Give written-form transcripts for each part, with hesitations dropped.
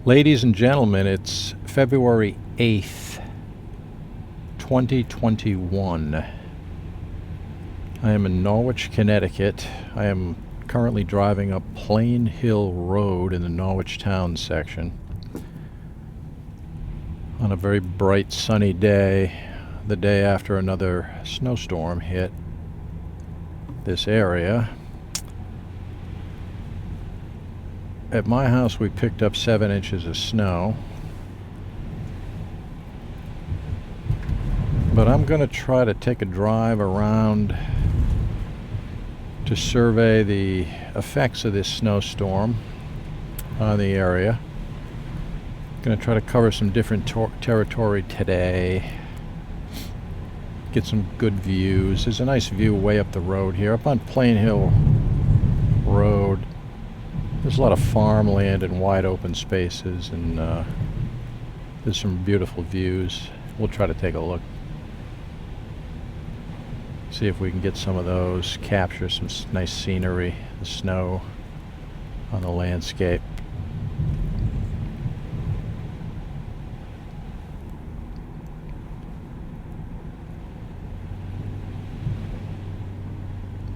Ladies and gentlemen, it's February 8th, 2021. I am in Norwich, Connecticut. I am currently driving up Plain Hill Road in the Norwich Town section on a very bright sunny day, the day after another snowstorm hit this area. At my house we picked up 7 inches of snow, but I'm going to try to take a drive around to survey the effects of this snowstorm on the area. Going to try to cover some different territory today, get some good views. There's a nice view way up the road here, up on Plain Hill Road. There's a lot of farmland and wide open spaces, and there's some beautiful views. We'll try to take a look, see if we can get some of those, capture some nice scenery, the snow on the landscape.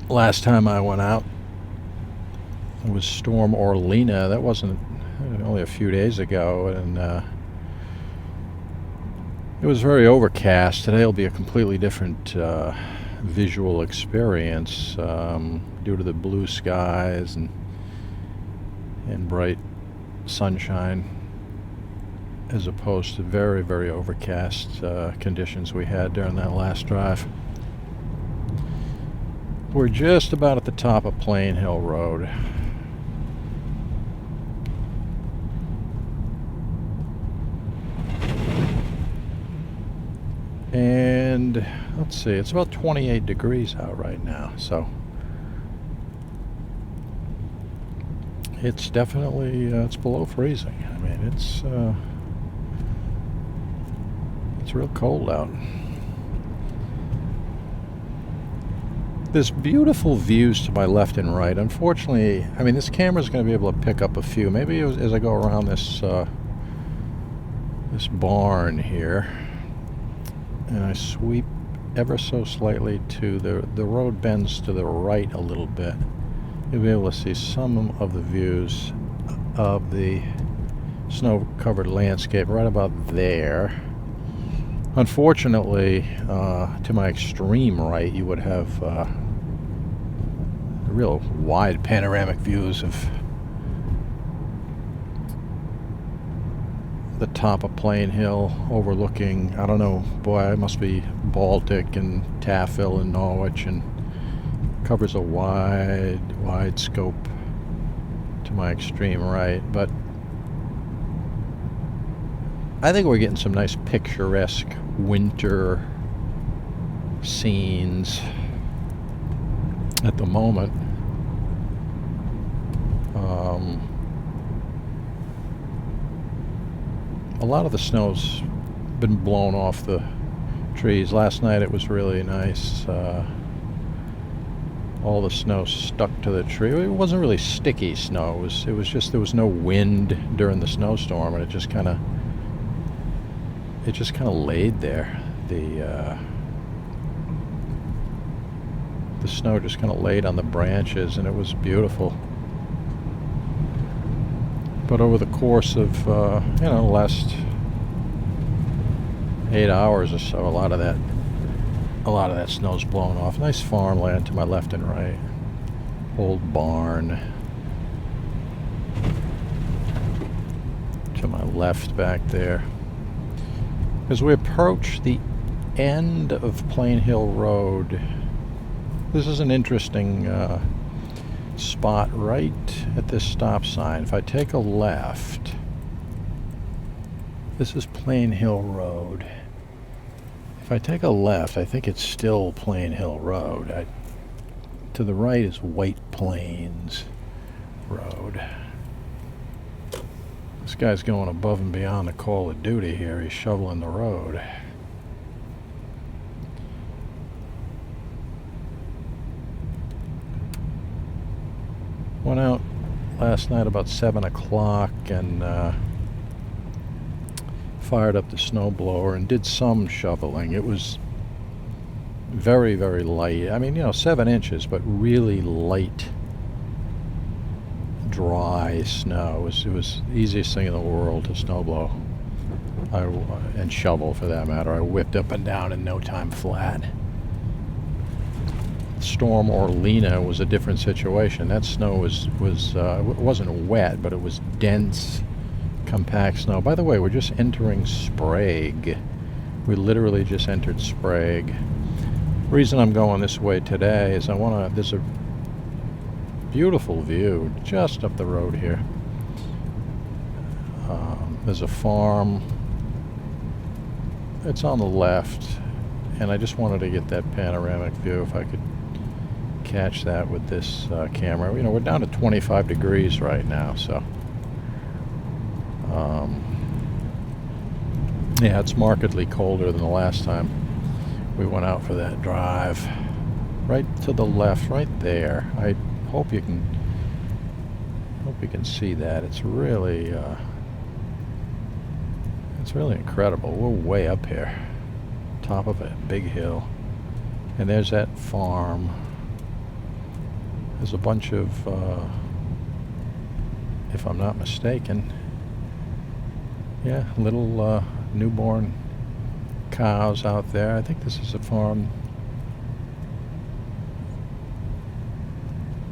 Last time I went out, it was Storm Orlena. That wasn't only a few days ago, and it was very overcast. Today will be a completely different visual experience due to the blue skies and bright sunshine, as opposed to very, very overcast conditions we had during that last drive. We're just about at the top of Plain Hill Road. And let's see, it's about 28 degrees out right now, so it's definitely it's below freezing. I mean, it's real cold out. There's beautiful views to my left and right. Unfortunately, I mean, this camera's going to be able to pick up a few. Maybe as I go around this barn here, and I sweep ever so slightly to the road bends to the right a little bit, you'll be able to see some of the views of the snow-covered landscape right about there. Unfortunately, to my extreme right, you would have real wide panoramic views of the top of Plain Hill overlooking, I don't know, boy, it must be Baltic and Taffel and Norwich, and covers a wide scope to my extreme right. But I think we're getting some nice picturesque winter scenes at the moment. A lot of the snow's been blown off the trees. Last night it was really nice. All the snow stuck to the tree. It wasn't really sticky snow. It was just, there was no wind during the snowstorm, and it just kind of laid there. The snow just kind of laid on the branches, and it was beautiful. But over the course of the last 8 hours or so, a lot of that snow's blown off. Nice farmland to my left and right. Old barn to my left back there. As we approach the end of Plain Hill Road, this is an interesting spot right at this stop sign. If I take a left, this is Plain Hill Road. If I take a left, I think it's still Plain Hill Road. To the right is White Plains Road. This guy's going above and beyond the call of duty here. He's shoveling the road. Went out last night about 7 o'clock, and fired up the snow blower and did some shoveling. It was very, very light. I mean, 7 inches, but really light, dry snow. It was the easiest thing in the world to snowblow. And shovel, for that matter. I whipped up and down in no time flat. Storm Orlena was a different situation. That snow wasn't wet, but it was dense, compact snow. By the way, we're just entering Sprague. We literally just entered Sprague. The reason I'm going this way today is there's a beautiful view just up the road here. There's a farm. It's on the left, and I just wanted to get that panoramic view if I could catch that with this camera. We're down to 25 degrees right now, so yeah, it's markedly colder than the last time we went out for that drive. Right to the left, right there. I hope you can see that. It's really incredible. We're way up here, top of a big hill, and there's that farm. There's a bunch of, if I'm not mistaken, little newborn cows out there. I think this is a farm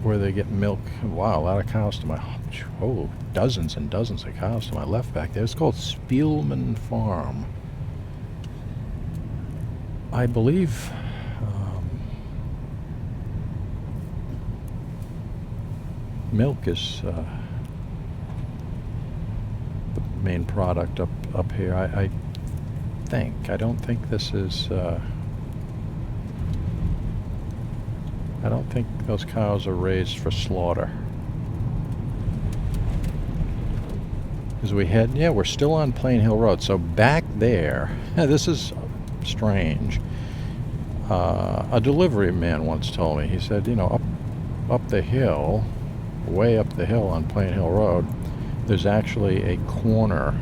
where they get milk. Wow, a lot of cows to my, dozens and dozens of cows to my left back there. It's called Spielman Farm. I believe milk is the main product up here. I don't think this is I don't think those cows are raised for slaughter. As we head, we're still on Plain Hill Road. So back there, this is strange. A delivery man once told me, he said, up the hill, way up the hill on Plain Hill Road, there's actually a corner,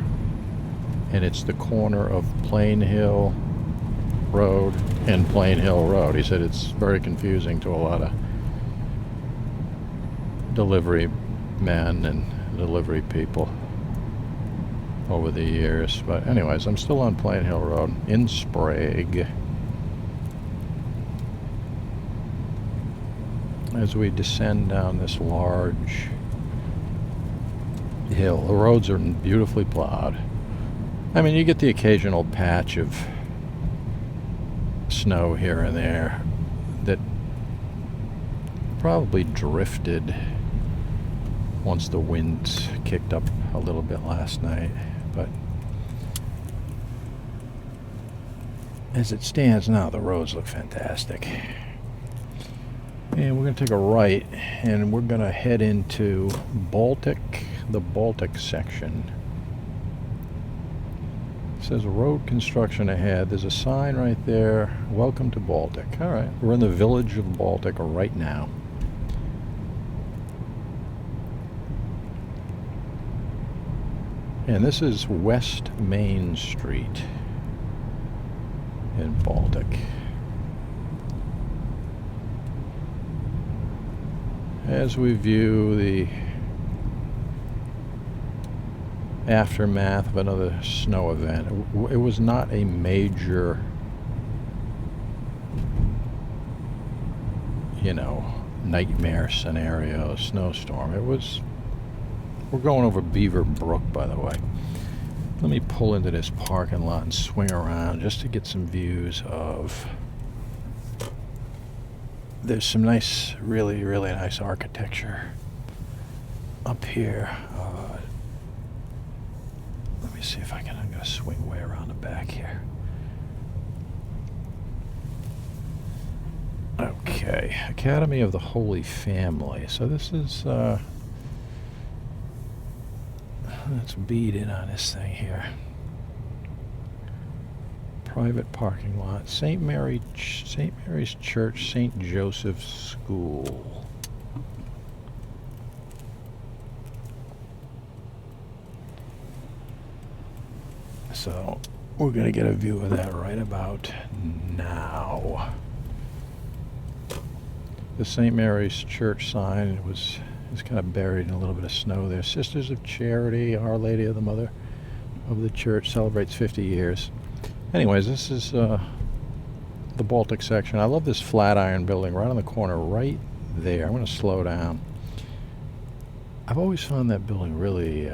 and it's the corner of Plain Hill Road and Plain Hill Road. He said it's very confusing to a lot of delivery men and delivery people over the years. But anyways, I'm still on Plain Hill Road in Sprague. As we descend down this large hill, the roads are beautifully plowed. I mean, you get the occasional patch of snow here and there that probably drifted once the winds kicked up a little bit last night. But as it stands now, the roads look fantastic. And we're going to take a right, and we're going to head into the Baltic section. It says road construction ahead. There's a sign right there, welcome to Baltic. All right, we're in the village of Baltic right now. And this is West Main Street in Baltic. As we view the aftermath of another snow event, it was not a major, nightmare scenario snowstorm. We're going over Beaver Brook, by the way. Let me pull into this parking lot and swing around just to get some views of. There's some nice, really, really nice architecture up here. Let me see if I'm going to swing way around the back here. Okay, Academy of the Holy Family. So this is, let's bead in on this thing here. Private parking lot, St. Mary's Church, St. Joseph's School. So we're going to get a view of that right about now. The St. Mary's Church sign is kind of buried in a little bit of snow there. Sisters of Charity, Our Lady of the Mother of the Church celebrates 50 years. Anyways, this is the Baltic section. I love this Flatiron building right on the corner right there. I'm going to slow down. I've always found that building really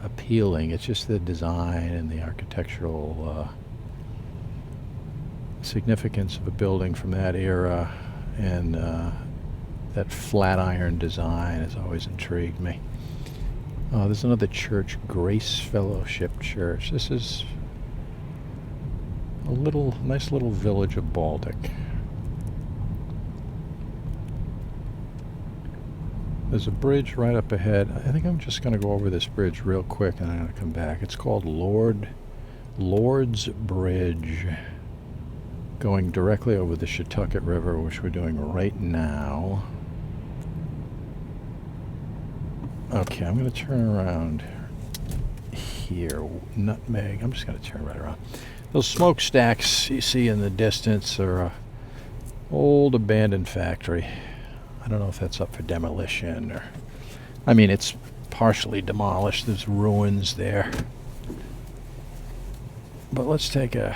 appealing. It's just the design and the architectural significance of a building from that era, and that Flatiron design has always intrigued me. There's another church, Grace Fellowship Church. This is a nice little village of Baltic. There's a bridge right up ahead. I think I'm just going to go over this bridge real quick and I'm going to come back. It's called Lord's Bridge, going directly over the Shetucket River, which we're doing right now. Okay, I'm going to turn around here. Nutmeg. I'm just going to turn right around. Those smokestacks you see in the distance are an old abandoned factory. I don't know if that's up for demolition or... I mean, it's partially demolished. There's ruins there. But let's take a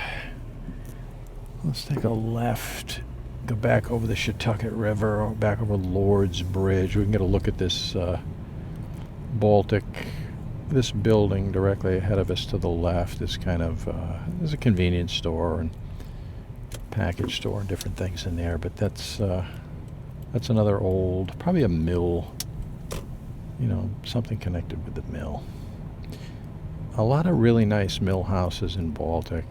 left, go back over the Shetucket River, or back over Lord's Bridge. We can get a look at this Baltic, this building directly ahead of us to the left is kind of, there's a convenience store and package store and different things in there, but that's another old, probably a mill, something connected with the mill. A lot of really nice mill houses in Baltic.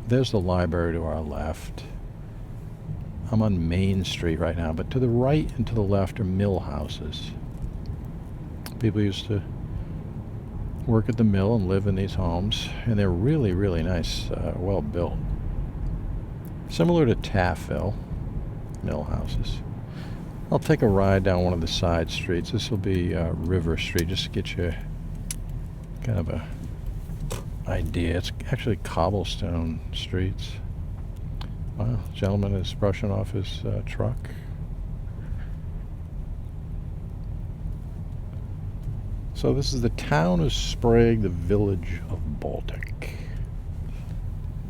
There's the library to our left. I'm on Main Street right now, but to the right and to the left are mill houses. People used to work at the mill and live in these homes, and they're really, really nice, well built. Similar to Taffville mill houses. I'll take a ride down one of the side streets. This will be River Street, just to get you kind of a idea. It's actually cobblestone streets. Wow, gentleman is brushing off his truck. So this is the town of Sprague, the village of Baltic.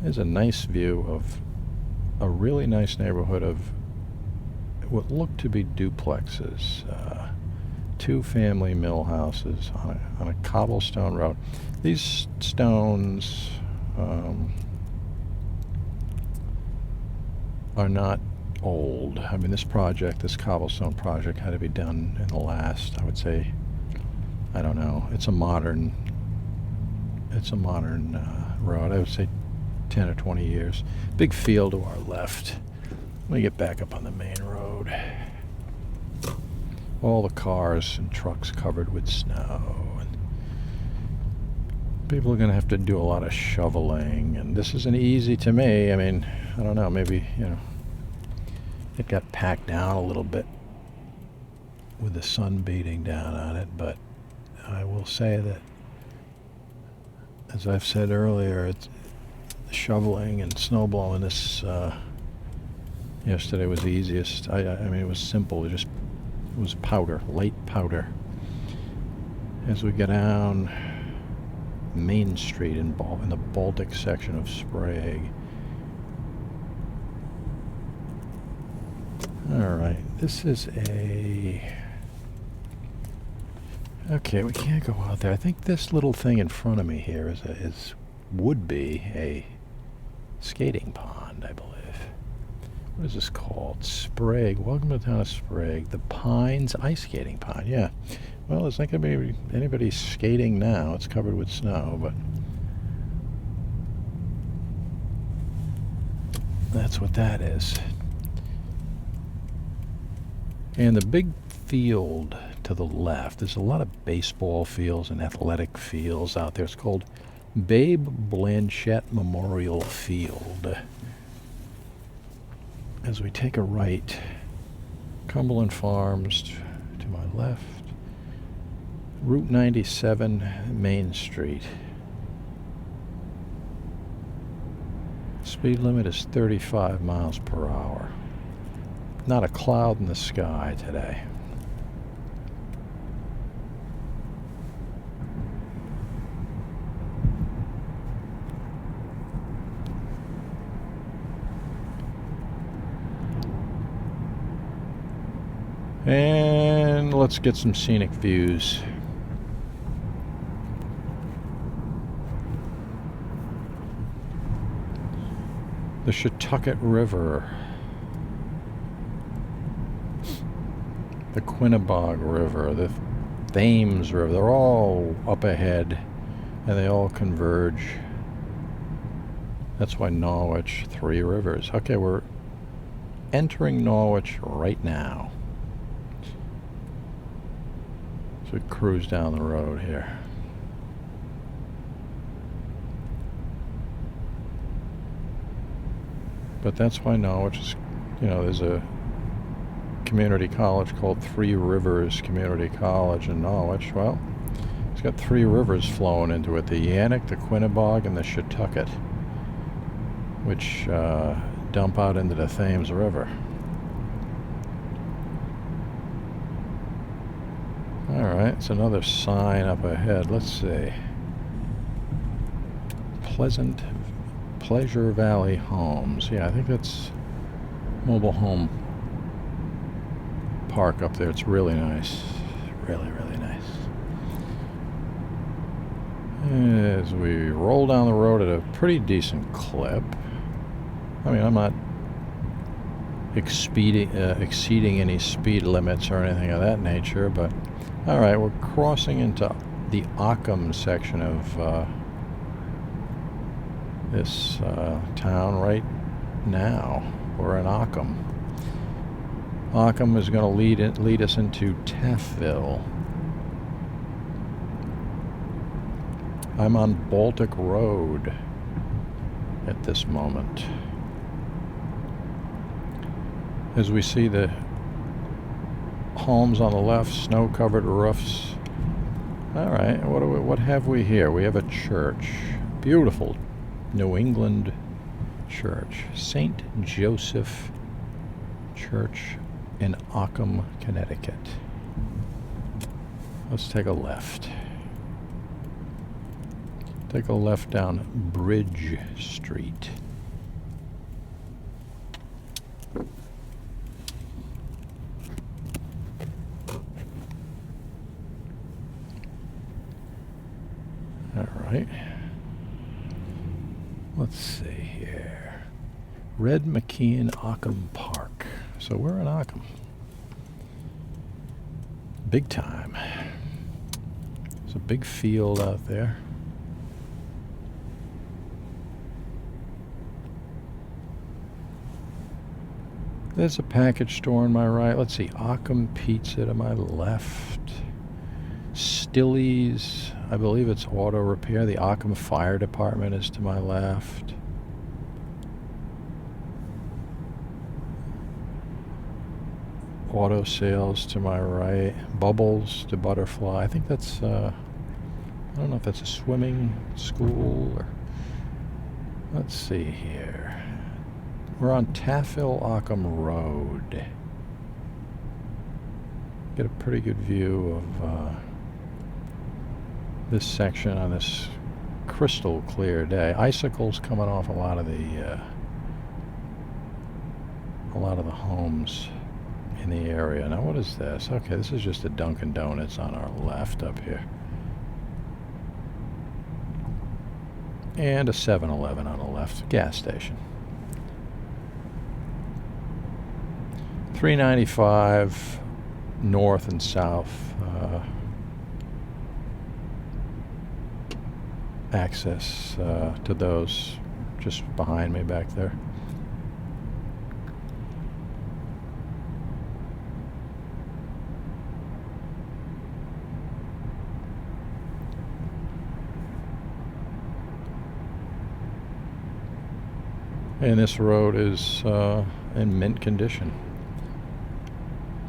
There's a nice view of a really nice neighborhood of what look to be duplexes. Two family mill houses on a cobblestone road. These stones are not old. I mean, this cobblestone project had to be done in the last, I would say, I don't know, it's a modern road. I would say 10 or 20 years. Big field to our left. Let me get back up on the main road. All the cars and trucks covered with snow. And people are going to have to do a lot of shoveling. And this isn't easy to me. I mean, I don't know, maybe, it got packed down a little bit with the sun beating down on it. But I will say that, as I've said earlier, it's shoveling and snow blowing this yesterday was the easiest. I mean, it was simple. It was powder, light powder. As we get down Main Street in the Baltic section of Sprague. All right, this is okay, we can't go out there. I think this little thing in front of me here would be a skating pond, I believe. What is this called? Sprague. Welcome to the town of Sprague. The Pines Ice Skating Pond. Yeah. Well, there's not going to be anybody skating now. It's covered with snow, but that's what that is. And the big field to the left, there's a lot of baseball fields and athletic fields out there. It's called Babe Blanchette Memorial Field. As we take a right, Cumberland Farms to my left, Route 97, Main Street. Speed limit is 35 miles per hour. Not a cloud in the sky today. And let's get some scenic views. The Shetucket River, the Quinnebog River, the Thames River, they're all up ahead and they all converge. That's why Norwich, 3 rivers. Okay, we're entering Norwich right now. So we cruise down the road here. But that's why Norwich is, there's a community college called 3 Rivers Community College in Norwich. Well, it's got 3 rivers flowing into it, the Yannick, the Quinnebog, and the Shetucket, which dump out into the Thames River. Alright, it's another sign up ahead. Let's see. Pleasure Valley Homes. Yeah, I think that's mobile home park up there. It's really nice. Really, really nice. As we roll down the road at a pretty decent clip. I mean, I'm not exceeding any speed limits or anything of that nature, but alright, we're crossing into the Occam section of this town right now. We're in Occam. Occam is going to lead us into Taffville. I'm on Baltic Road at this moment. As we see the homes on the left, snow-covered roofs. All right, what have we here? We have a church. Beautiful New England church. St. Joseph Church in Occam, Connecticut. Let's take a left. Take a left down Bridge Street. All right. Let's see here. Red McKeon Occam Park. So we're in Occam. Big time. There's a big field out there. There's a package store on my right. Let's see. Occam Pizza to my left. Stilly's, I believe it's auto repair. The Occam Fire Department is to my left. Auto sales to my right. Bubbles to Butterfly. I think that's, I don't know if that's a swimming school or... Let's see here. We're on Taffville Occam Road. Get a pretty good view of this section on this crystal clear day. Icicles coming off a lot of the homes in the area. Now what is this? Okay, this is just a Dunkin' Donuts on our left up here. And a 7-Eleven on the left, gas station. 395 north and south access to those just behind me back there. And this road is in mint condition.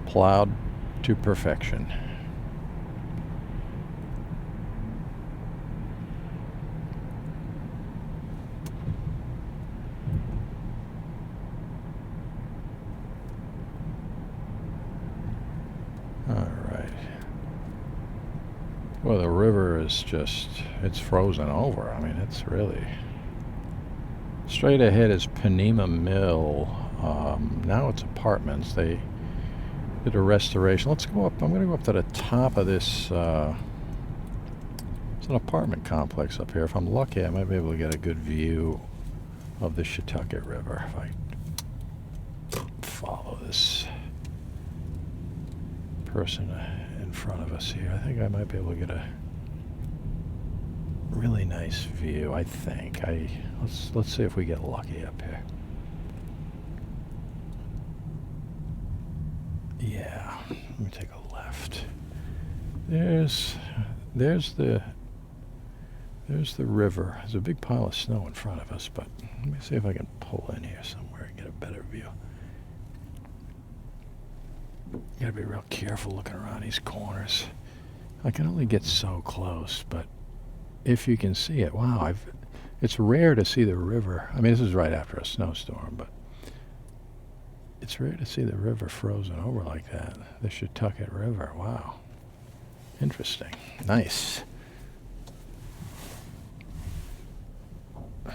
Plowed to perfection. Well, the river is just, it's frozen over. I mean, it's really... Straight ahead is Panema Mill. Now it's apartments. They did a restoration. Let's go up. I'm going to go up to the top of this. It's an apartment complex up here. If I'm lucky, I might be able to get a good view of the Shetucket River if I follow this person in front of us here. I think I might be able to get a really nice view. I think. Let's see if we get lucky up here. Yeah, let me take a left. There's the river. There's a big pile of snow in front of us, but let me see if I can pull in here somewhere and get a better view. You gotta be real careful looking around these corners. I can only get so close, but if you can see it, wow, it's rare to see the river. I mean, this is right after a snowstorm, but it's rare to see the river frozen over like that. The Shetucket River, wow. Interesting. Nice. I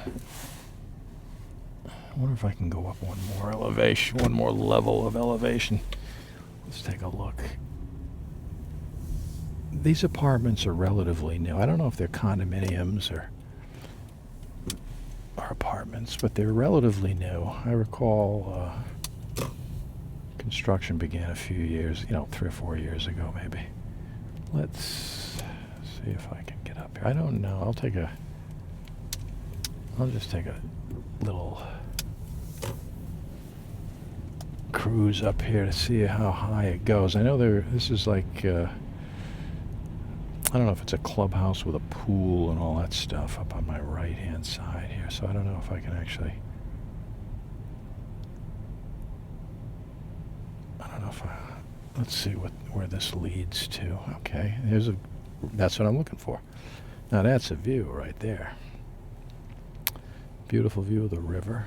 wonder if I can go up one more elevation, one more level of elevation. Let's take a look. These apartments are relatively new. I don't know if they're condominiums or apartments, but they're relatively new. I recall construction began a few years, 3 or 4 years ago maybe. Let's see if I can get up here. I don't know. I'll just take a little cruise up here to see how high it goes. I know this is like, I don't know if it's a clubhouse with a pool and all that stuff up on my right-hand side here, so I don't know if I can actually... I don't know if I... Let's see where this leads to. Okay, that's what I'm looking for. Now that's a view right there. Beautiful view of the river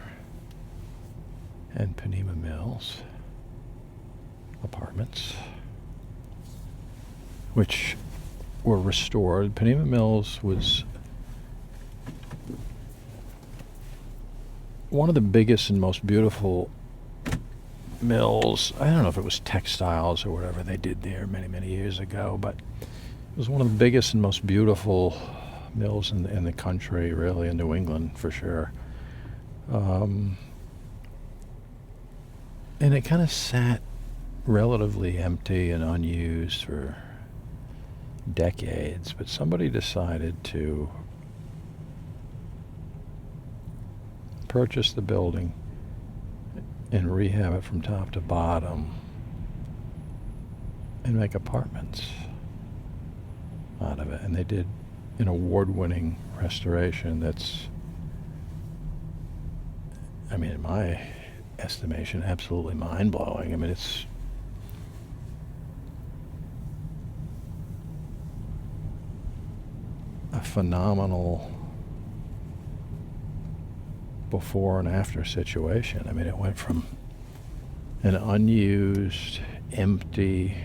and Panema Mills apartments, which were restored. Panema Mills was one of the biggest and most beautiful mills. I don't know if it was textiles or whatever they did there many, many years ago, but it was one of the biggest and most beautiful mills in the country, really, in New England for sure. And it kind of sat relatively empty and unused for decades, but somebody decided to purchase the building and rehab it from top to bottom and make apartments out of it. And they did an award-winning restoration that's, I mean, in my estimation, absolutely mind-blowing. I mean, it's a phenomenal before and after situation. I mean, it went from an unused, empty,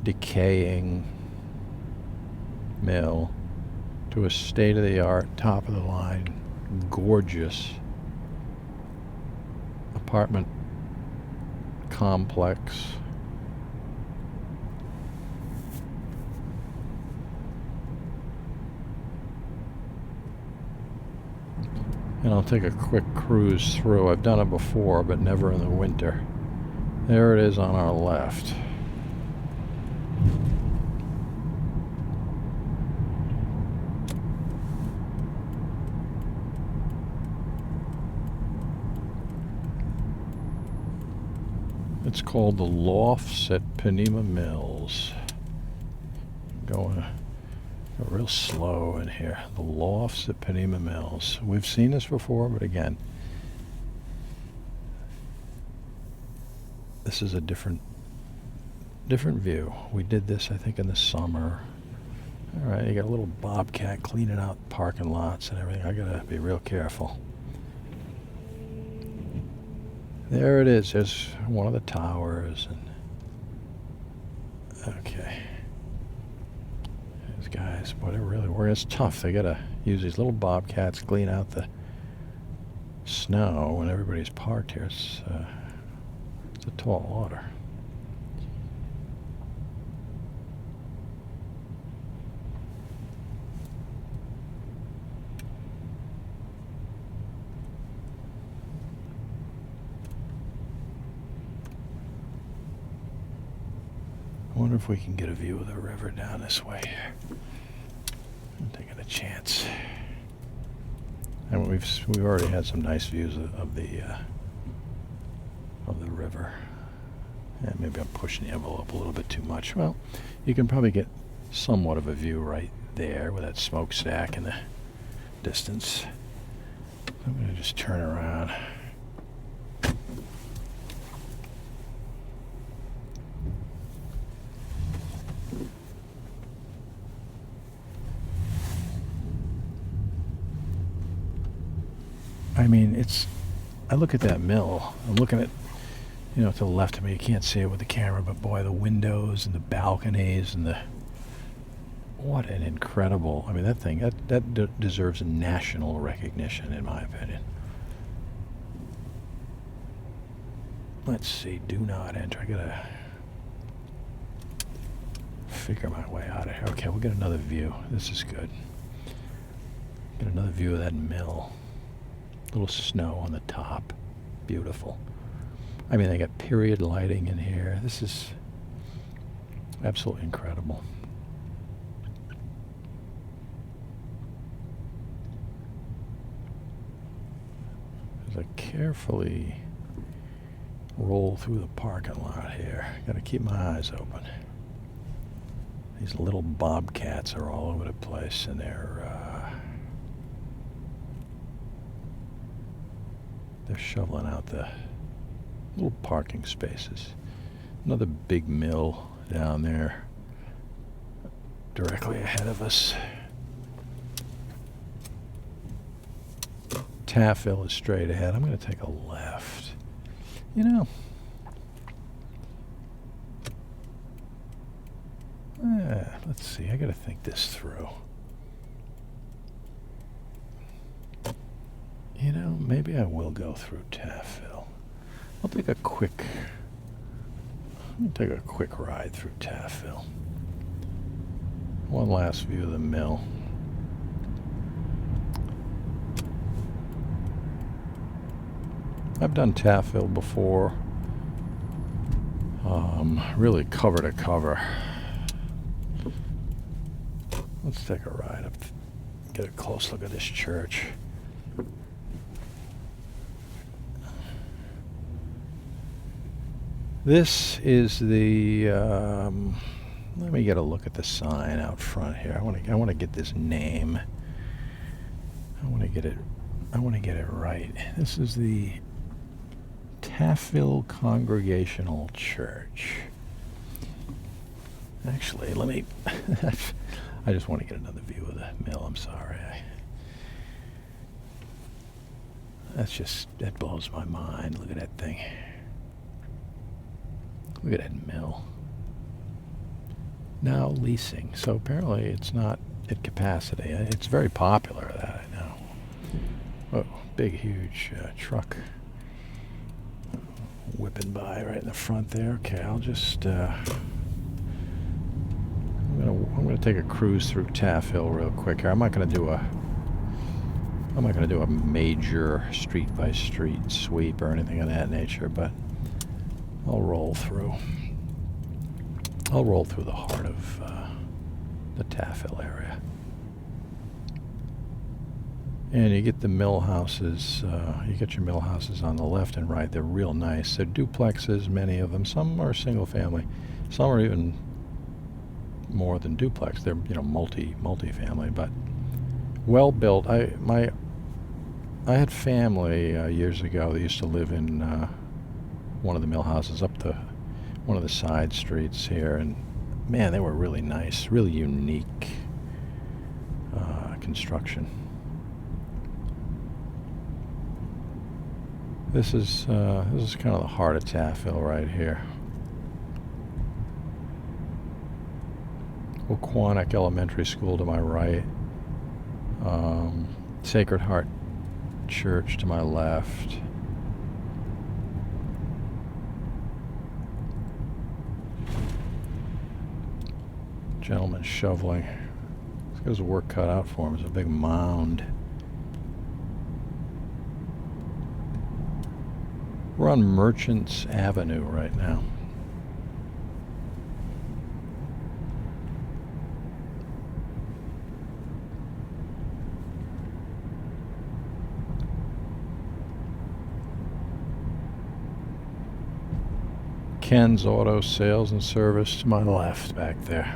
decaying mill to a state-of-the-art, top-of-the-line, gorgeous apartment complex. And I'll take a quick cruise through. I've done it before, but never in the winter. There it is on our left. It's called the Lofts at Panema Mills. Going real slow in here. The Lofts at Panema Mills. We've seen this before, but again, this is a different view. We did this, I think, in the summer. All right, you got a little bobcat cleaning out parking lots and everything. I gotta be real careful. There it is. There's one of the towers, and Okay. These guys, boy, they're really working. It's tough. They gotta use these little bobcats, clean out the snow when everybody's parked here. It's a tall order. I wonder if we can get a view of the river down this way. I'm taking a chance. And we've already had some nice views of the river. And maybe I'm pushing the envelope a little bit too much. Well, you can probably get somewhat of a view right there with that smokestack in the distance. I'm going to just turn around. I mean, I look at that mill. I'm looking at, to the left of me. You can't see it with the camera, but boy, the windows and the balconies and what an incredible, that thing, that deserves national recognition, in my opinion. Let's see, do not enter. I gotta figure my way out of here. Okay, we'll get another view. This is good. Get another view of that mill. Little snow on the top. Beautiful. They got period lighting in here. This is absolutely incredible. As I carefully roll through the parking lot here, got to keep my eyes open. These little bobcats are all over the place, and they're shoveling out the little parking spaces. Another big mill down there directly ahead of us. Taffville is straight ahead. I'm going to take a left. Let's see. I got to think this through. Maybe I will go through Taffville. I'll take a quick ride through Taffville. One last view of the mill. I've done Taffville before, really cover to cover. Let's take a ride up, get a close look at this church. This is the, let me get a look at the sign out front here. I want to get this name. I want to get it right. This is the Taffville Congregational Church. Actually, let me, I just want to get another view of the mill. I'm sorry. That blows my mind. Look at that thing. Look at that mill. Now leasing. So apparently it's not at capacity. It's very popular, that I know. Whoa, big, huge truck whipping by right in the front there. Okay, I'll just, I'm gonna take a cruise through Taffville real quick here. I'm not gonna do a major street by street sweep or anything of that nature, but I'll roll through the heart of the Taffville area. And you get the mill houses, you get your mill houses on the left and right. They're real nice. They're duplexes, many of them. Some are single family. Some are even more than duplex. They're, multi-family, but well built. I had family years ago that used to live in one of the mill houses up one of the side streets here, and man, they were really nice, really unique construction. This is kind of the heart of Taffville right here. Quantic Elementary School to my right. Sacred Heart Church to my left. Gentleman shoveling. He's got his work cut out for him. It's a big mound. We're on Merchants Avenue right now. Ken's Auto Sales and Service to my left back there.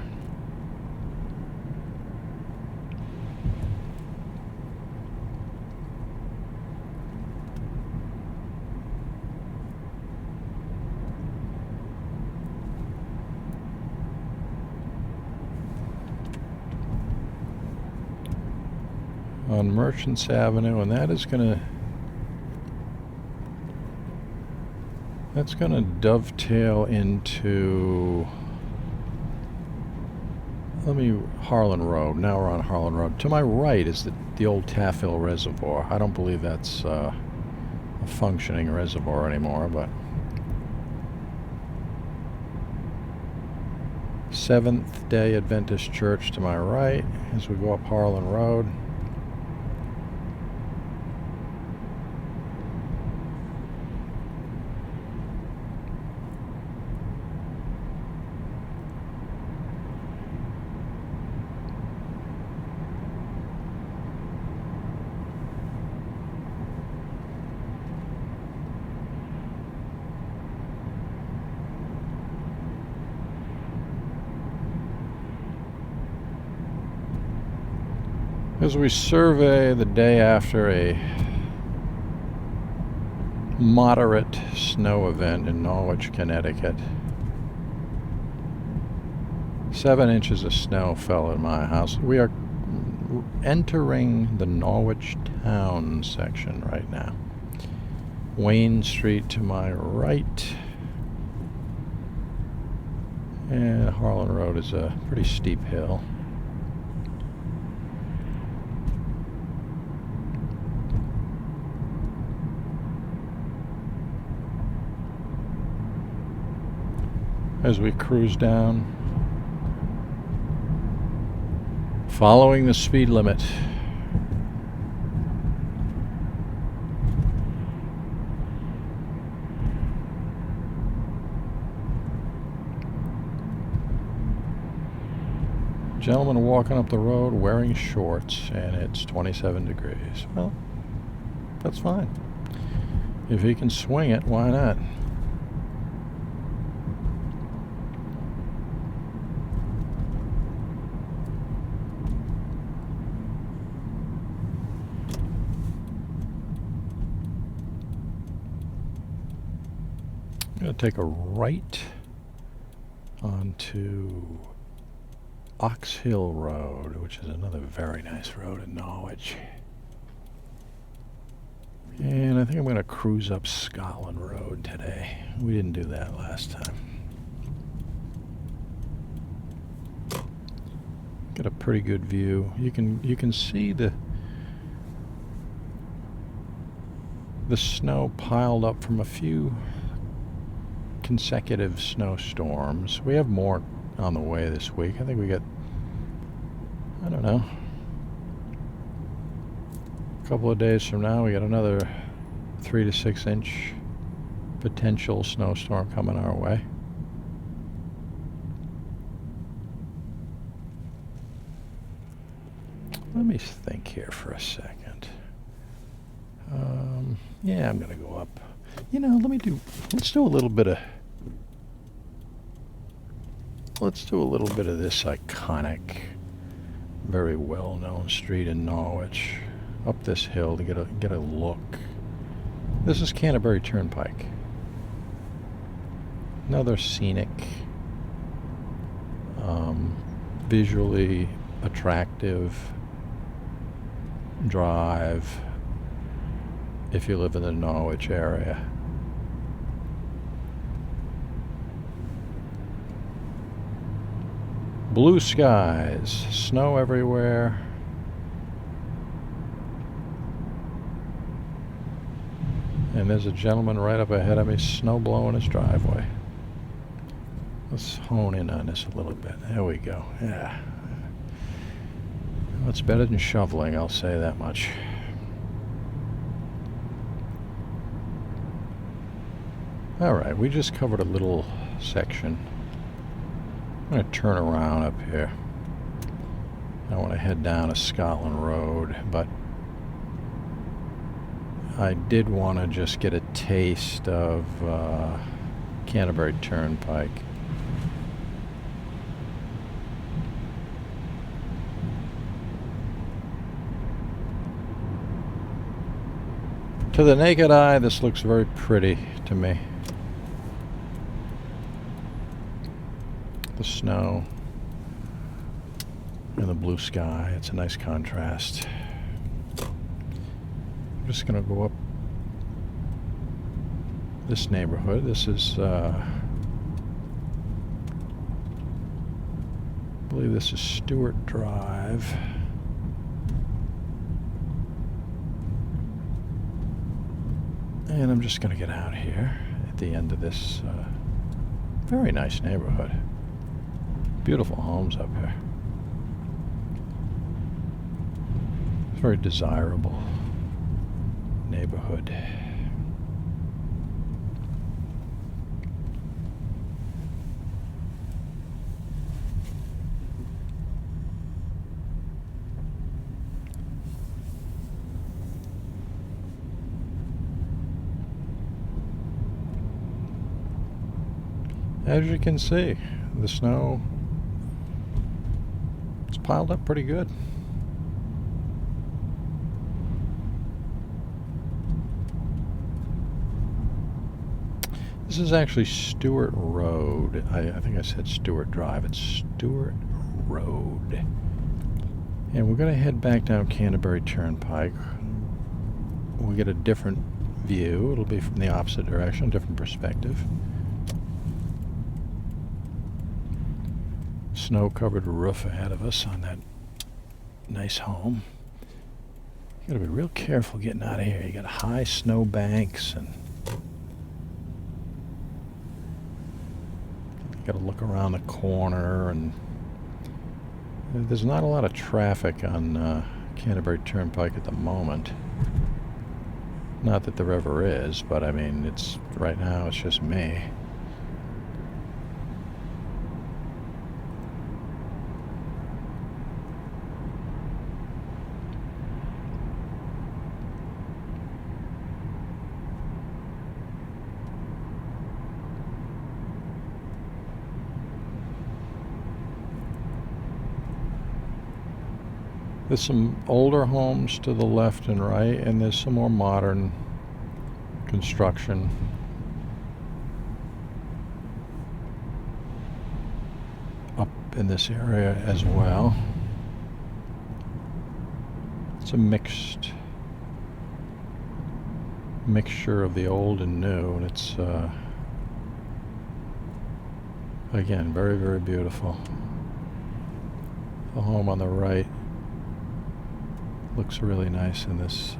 On Merchants Avenue, and that's gonna dovetail into Harlan Road. Now we're on Harlan Road. To my right is the old Taffill Reservoir. I don't believe that's a functioning reservoir anymore, but Seventh-day Adventist Church to my right as we go up Harlan Road. As we survey the day after a moderate snow event in Norwich, Connecticut. 7 inches of snow fell in my house. We are entering the Norwich town section right now. Wayne Street to my right. And Harlan Road is a pretty steep hill. As we cruise down, following the speed limit. Gentleman walking up the road wearing shorts, and it's 27 degrees. Well, that's fine. If he can swing it, why not? I'm going to take a right onto Ox Hill Road, which is another very nice road in Norwich. And I think I'm going to cruise up Scotland Road today. We didn't do that last time. Get a pretty good view. You can see the snow piled up from a few consecutive snowstorms. We have more on the way this week. I think we got, I don't know, a couple of days from now we got another 3 to 6 inch potential snowstorm coming our way. Let me think here for a second. Yeah, I'm gonna go up. You know, let's do a little bit of this iconic, very well-known street in Norwich. Up this hill to get a look. This is Canterbury Turnpike. Another scenic, visually attractive drive if you live in the Norwich area. Blue skies, snow everywhere. And there's a gentleman right up ahead of me, snow blowing his driveway. Let's hone in on this a little bit. There we go. Yeah. Well, it's better than shoveling, I'll say that much. Alright, we just covered a little section. I'm going to turn around up here. I want to head down a Scotland Road, but I did want to just get a taste of Canterbury Turnpike. To the naked eye, this looks very pretty to me. The snow and the blue sky, it's a nice contrast. I'm just going to go up this neighborhood. This is, I believe this is Stewart Drive. And I'm just going to get out here at the end of this very nice neighborhood. Beautiful homes up here. It's a very desirable neighborhood. As you can see, the snow it's piled up pretty good. This is actually Stewart Road. I think I said Stewart Drive. It's Stewart Road. And we're going to head back down Canterbury Turnpike. We'll get a different view. It'll be from the opposite direction, different perspective. Snow-covered roof ahead of us on that nice home. You gotta be real careful getting out of here. You got high snow banks, and you gotta look around the corner, and there's not a lot of traffic on Canterbury Turnpike at the moment. Not that there ever is, but I mean, it's right now it's just me. There's some older homes to the left and right, and there's some more modern construction. Up in this area as well. It's a mixture of the old and new, and it's again very, very beautiful. The home on the right looks really nice in this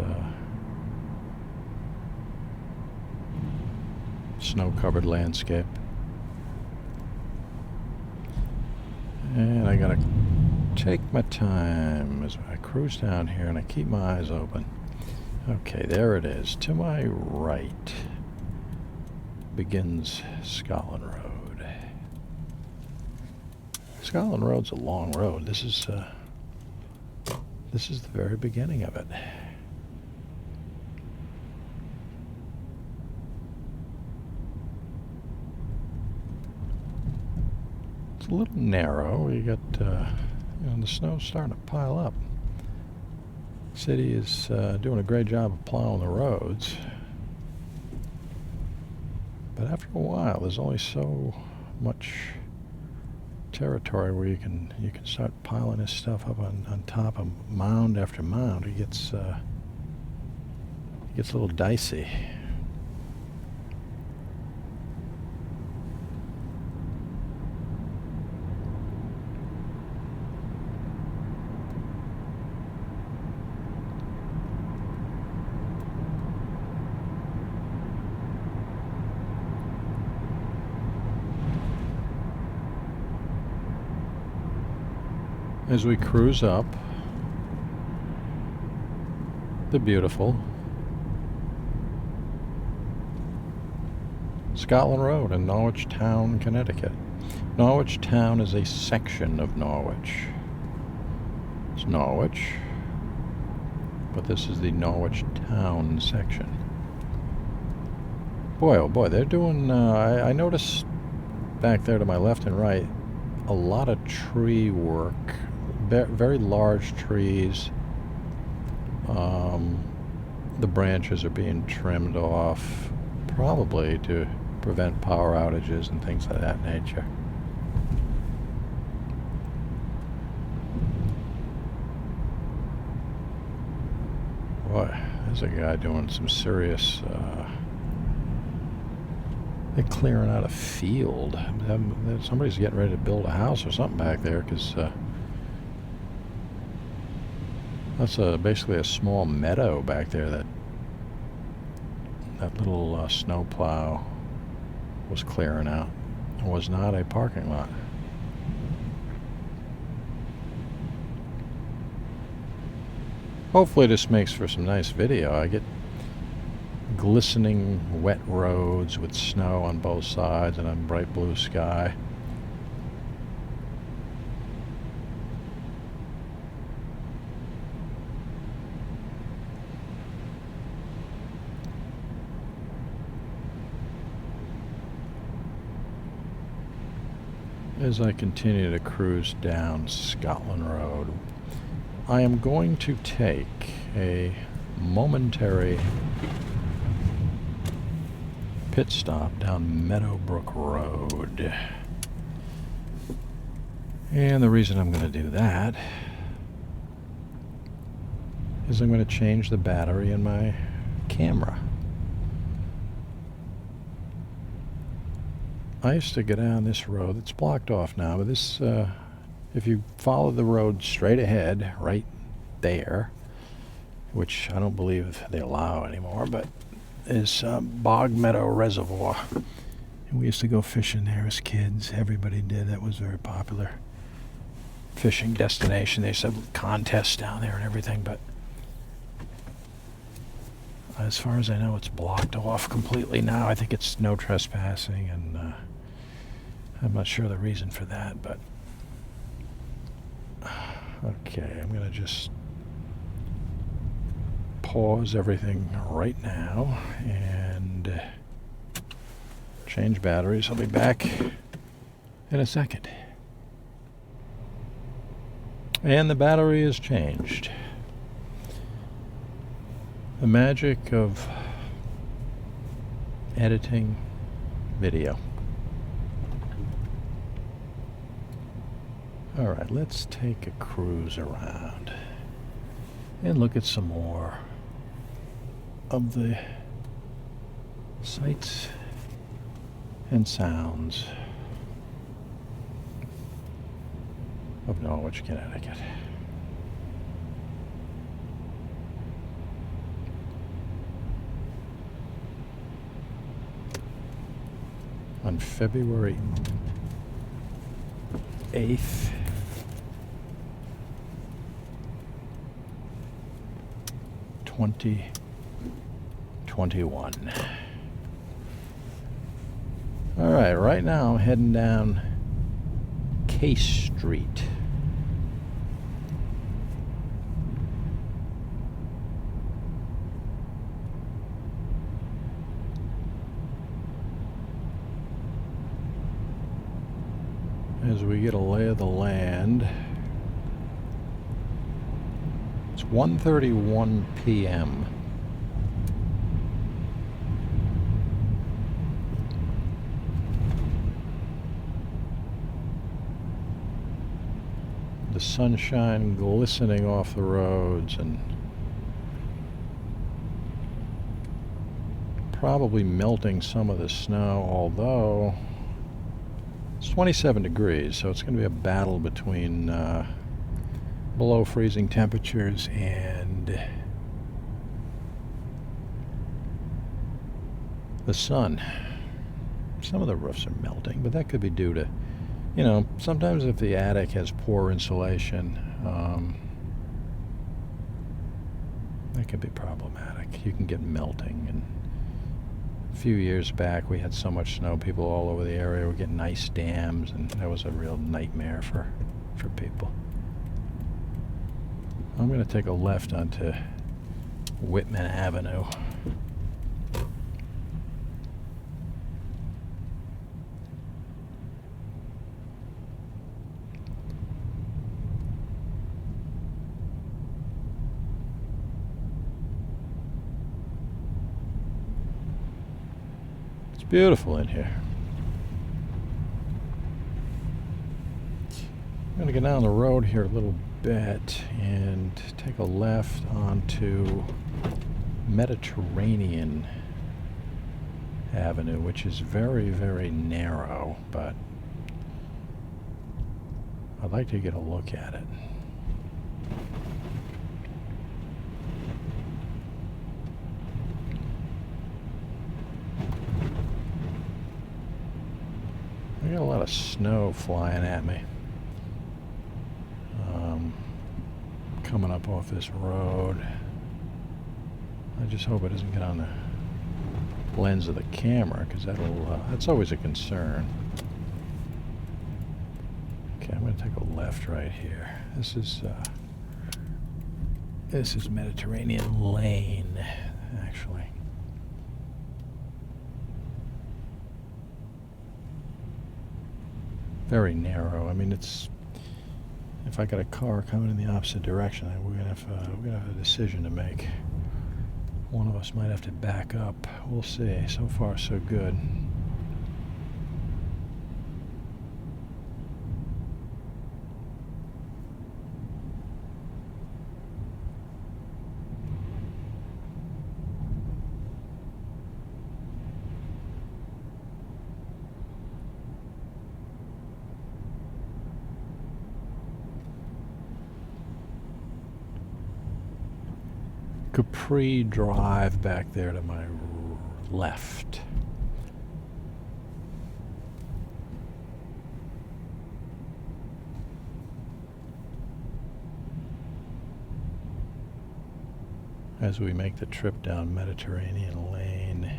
snow-covered landscape. And I gotta take my time as I cruise down here, and I keep my eyes open. Okay, there it is. To my right begins Scotland Road. Scotland Road's a long road. This is the very beginning of it. It's a little narrow. You got, the snow's starting to pile up. City is doing a great job of plowing the roads. But after a while, there's only so much territory where you can start piling this stuff up on top of mound after mound. It gets a little dicey. as we cruise up the beautiful Scotland Road in Norwich Town, Connecticut. Norwich Town is a section of Norwich. It's Norwich, but this is the Norwich Town section. Boy, oh boy, they're doing, I noticed back there to my left and right, a lot of tree work. Very large trees. The branches are being trimmed off, probably to prevent power outages and things of that nature. Boy, there's a guy doing some serious, they're clearing out a field. Somebody's getting ready to build a house or something back there, because that's basically a small meadow back there that little snowplow was clearing out. It was not a parking lot. Hopefully this makes for some nice video. I get glistening wet roads with snow on both sides and a bright blue sky. As I continue to cruise down Scotland Road, I am going to take a momentary pit stop down Meadowbrook Road. And the reason I'm going to do that is I'm going to change the battery in my camera. I used to go down this road. It's blocked off now, but this, if you follow the road straight ahead, right there, which I don't believe they allow anymore, but is Bog Meadow Reservoir. And we used to go fishing there as kids. Everybody did. That was a very popular fishing destination. They used to have contests down there and everything, but as far as I know, it's blocked off completely now. I think it's no trespassing, and I'm not sure the reason for that, but okay, I'm going to just pause everything right now and change batteries. I'll be back in a second. And the battery is changed. The magic of editing video. All right, let's take a cruise around and look at some more of the sights and sounds of Norwich, Connecticut. On February 8th, 2021. All right, right now I'm heading down Case Street. As we get a lay of the land, it's 1:31 p.m. The sunshine glistening off the roads and probably melting some of the snow, although it's 27 degrees, so it's going to be a battle between below freezing temperatures and the sun. Some of the roofs are melting, but that could be due to You know, sometimes if the attic has poor insulation, that can be problematic. You can get melting. And a few years back, we had so much snow, people all over the area were getting ice dams, and that was a real nightmare for people. I'm going to take a left onto Whitman Avenue. It's beautiful in here. I'm going to go down the road here a little bit and take a left onto Mediterranean Avenue, which is very, very narrow, but I'd like to get a look at it. I got a lot of snow flying at me. Coming up off this road. I just hope it doesn't get on the lens of the camera, because that's always a concern. Okay, I'm going to take a left right here. This is Mediterranean Lane, actually. Very narrow. I mean, it's, if I got a car coming in the opposite direction, we're gonna have a decision to make. One of us might have to back up. We'll see. So far, so good. Capri Drive back there to my left. As we make the trip down Mediterranean Lane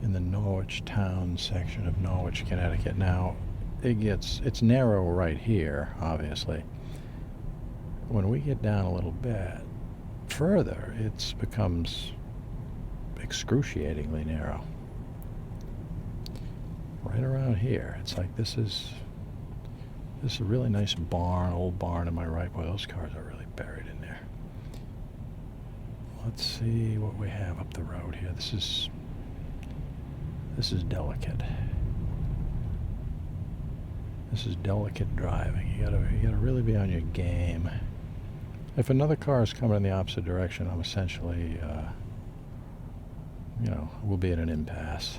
in the Norwich Town section of Norwich, Connecticut. Now, it's narrow right here, obviously. When we get down a little bit further, it becomes excruciatingly narrow. Right around here, it's like this is a really nice barn, old barn to my right. Boy, those cars are really buried in there. Let's see what we have up the road here. This is delicate. This is delicate driving. You gotta really be on your game. If another car is coming in the opposite direction, I'm essentially, we'll be at an impasse.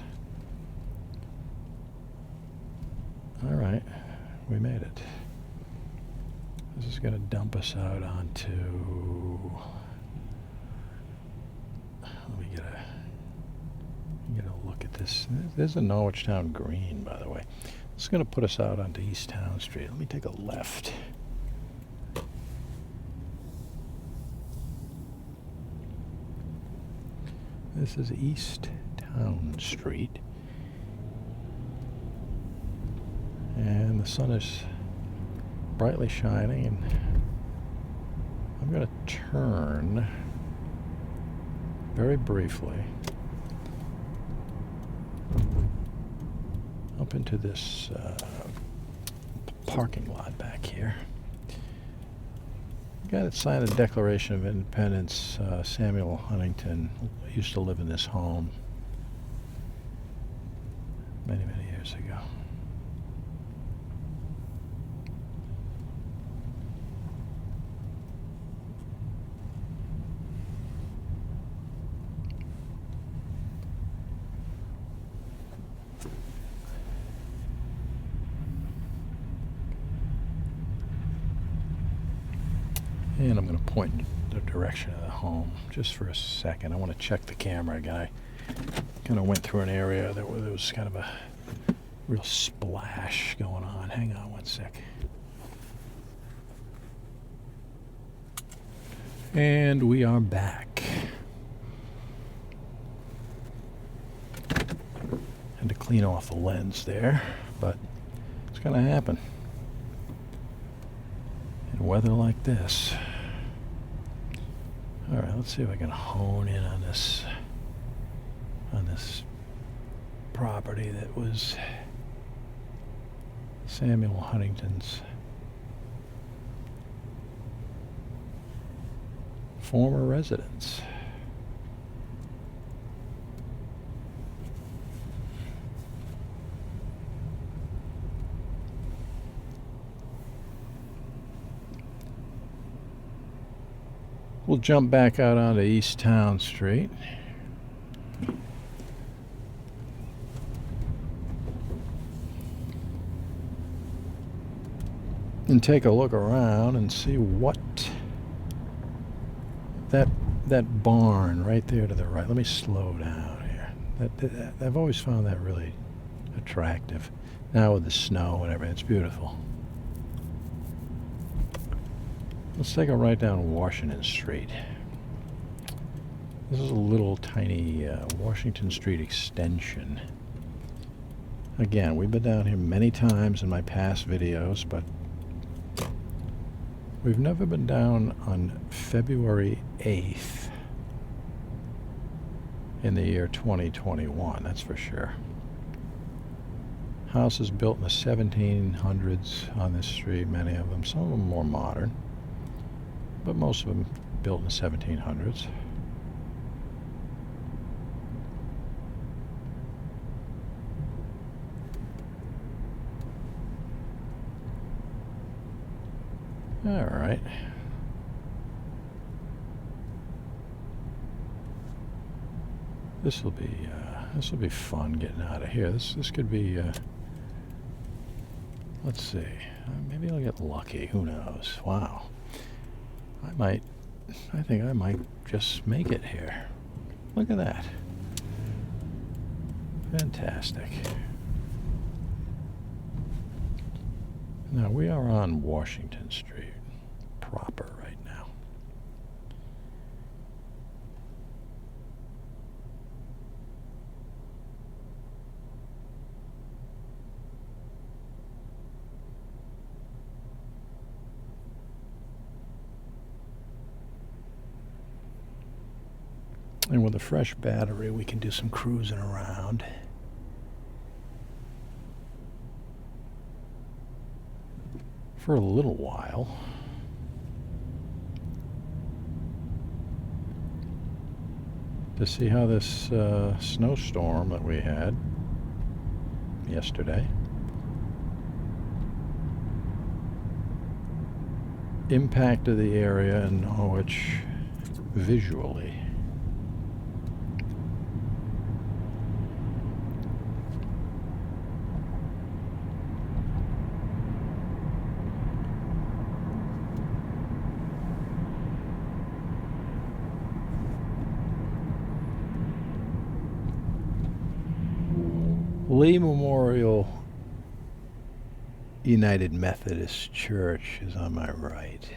All right, we made it. This is going to dump us out onto. Let me get a look at this. There's a Norwich Town Green, by the way. This is going to put us out onto East Town Street. Let me take a left. This is East Town Street. And the sun is brightly shining, and I'm going to turn very briefly up into this parking lot back here. The guy that signed the Declaration of Independence, Samuel Huntington, used to live in this home many, many years ago. And I'm going to point in the direction of the home just for a second. I want to check the camera again. I kind of went through an area that was kind of a real splash going on. Hang on one sec. And we are back. Had to clean off the lens there, but it's going to happen in weather like this. All right, let's see if I can hone in on this property that was Samuel Huntington's former residence. We'll jump back out onto East Town Street. And take a look around and see what that barn right there to the right. Let me slow down here. I've always found that really attractive. Now with the snow and everything, it's beautiful. Let's take a right down Washington Street. This is a little tiny Washington Street extension. Again, we've been down here many times in my past videos, but we've never been down on February 8th in the year 2021, that's for sure. Houses built in the 1700s on this street, many of them. Some of them more modern, but most of them built in the 1700s. All right. This will be fun getting out of here. This could be. Let's see. Maybe I'll get lucky. Who knows? Wow. I think I might just make it here. Look at that. Fantastic. Now we are on Washington Street proper right now. And with a fresh battery, we can do some cruising around. For a little while. To see how this snowstorm that we had yesterday impacted the area in Norwich visually. Lee Memorial United Methodist Church is on my right.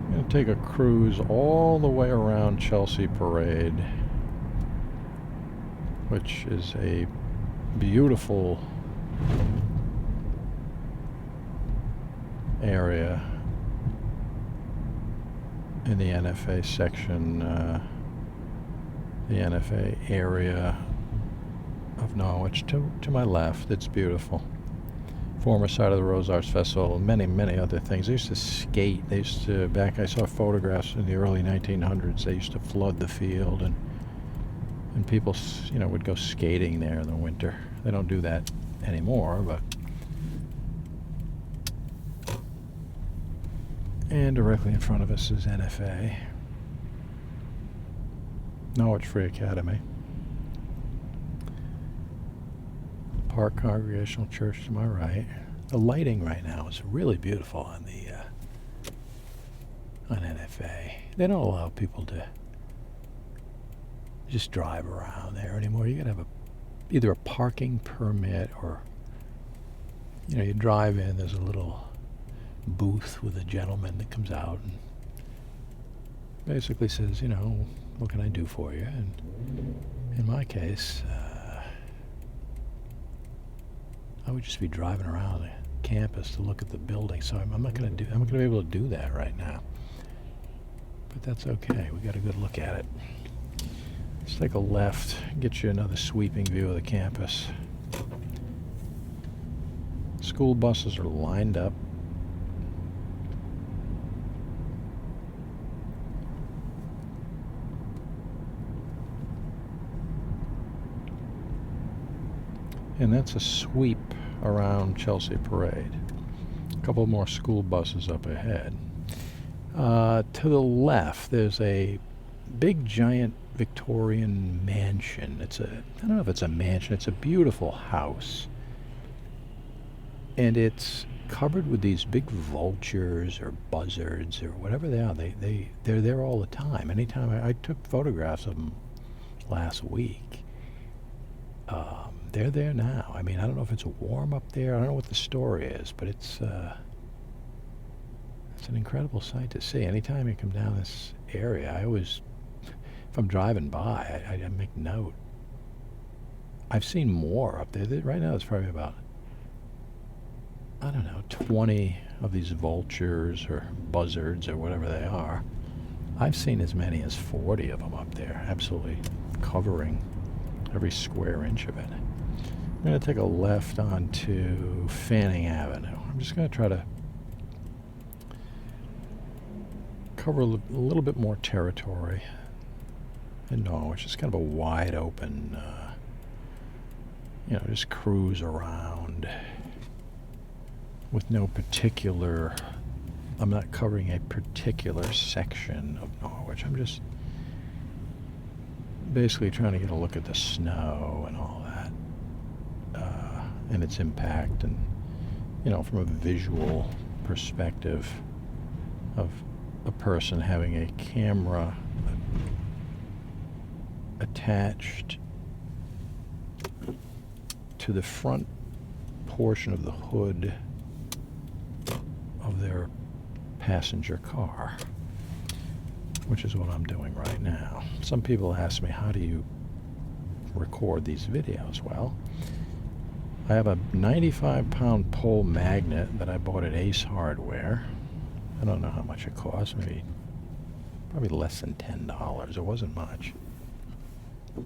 I'm going to take a cruise all the way around Chelsea Parade, which is a beautiful area in the NFA section, the NFA area of Norwich. To my left, it's beautiful. Former site of the Rose Arts Festival, many other things. They used to skate. I saw photographs in the early 1900s. They used to flood the field, and people, would go skating there in the winter. They don't do that anymore, but. And directly in front of us is NFA, Norwich Free Academy. Park Congregational Church to my right. The lighting right now is really beautiful on the on NFA. They don't allow people to just drive around there anymore. You gotta have either a parking permit or, you drive in. There's a little booth with a gentleman that comes out and basically says, what can I do for you? And in my case, I would just be driving around the campus to look at the building. So I'm not going to be able to do that right now. But that's okay. We got a good look at it. Let's take a left, get you another sweeping view of the campus. School buses are lined up. And that's a sweep around Chelsea Parade. A couple more school buses up ahead. To the left, there's a big, giant Victorian mansion. I don't know if it's a mansion, it's a beautiful house. And it's covered with these big vultures or buzzards or whatever they are. They're there all the time. Anytime I took photographs of them last week. They're there now. I don't know if it's warm up there. I don't know what the story is, but it's an incredible sight to see. Anytime you come down this area, I always, if I'm driving by, I make note. I've seen more up there. Right now, there's probably about, 20 of these vultures or buzzards or whatever they are. I've seen as many as 40 of them up there, absolutely covering every square inch of it. I'm going to take a left onto Fanning Avenue. I'm just going to try to cover a little bit more territory in Norwich. It's kind of a wide open, just cruise around with no particular, I'm not covering a particular section of Norwich. I'm just basically trying to get a look at the snow and all that, and its impact, and from a visual perspective of a person having a camera attached to the front portion of the hood of their passenger car, which is what I'm doing right now. Some people ask me, how do you record these videos? Well, I have a 95-pound pole magnet that I bought at Ace Hardware. I don't know how much it cost, probably less than $10. It wasn't much. And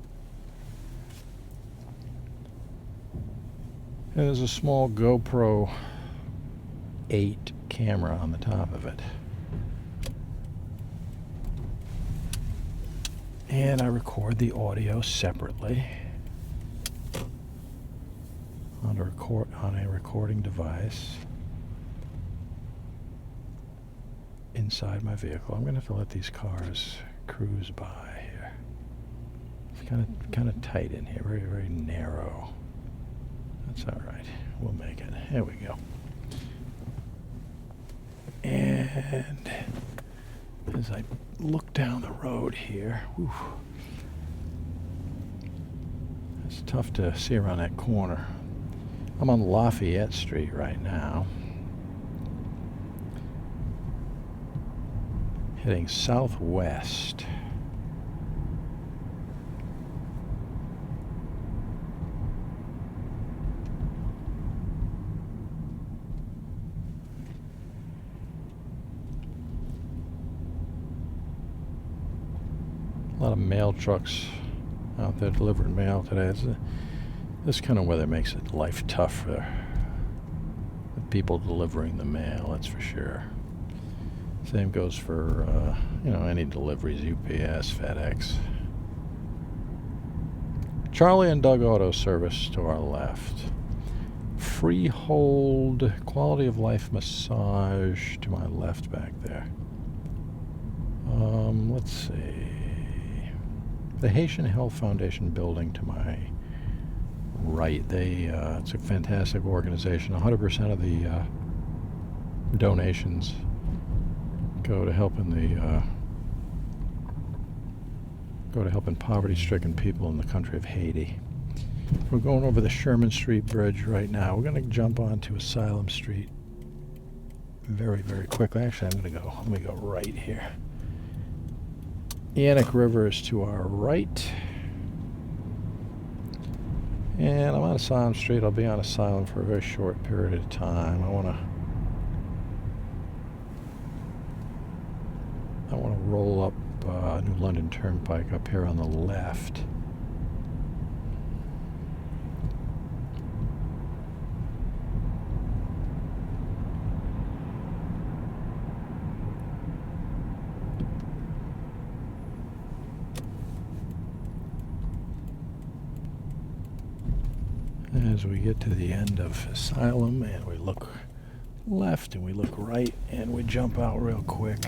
there's a small GoPro 8 camera on the top of it. And I record the audio separately on a recording device inside my vehicle. I'm going to have to let these cars cruise by here. It's kind of tight in here, very, very narrow. That's all right. We'll make it. There we go. And as I look down the road here, it's tough to see around that corner. I'm on Lafayette Street right now, heading southwest. A lot of mail trucks out there delivering mail today. This kind of weather makes it life tough for the people delivering the mail, that's for sure. Same goes for, any deliveries, UPS, FedEx. Charlie and Doug Auto Service to our left. Freehold Quality of Life Massage to my left back there. Let's see. The Haitian Health Foundation building to my right. It's a fantastic organization. 100% of the donations go to helping poverty-stricken people in the country of Haiti. We're going over the Sherman Street Bridge right now. We're going to jump onto Asylum Street very, very quickly. Actually, let me go right here. Yannick River is to our right. And I'm on Asylum Street. I'll be on Asylum for a very short period of time. I want to roll up New London Turnpike up here on the left. As we get to the end of Asylum, and we look left and we look right, and we jump out real quick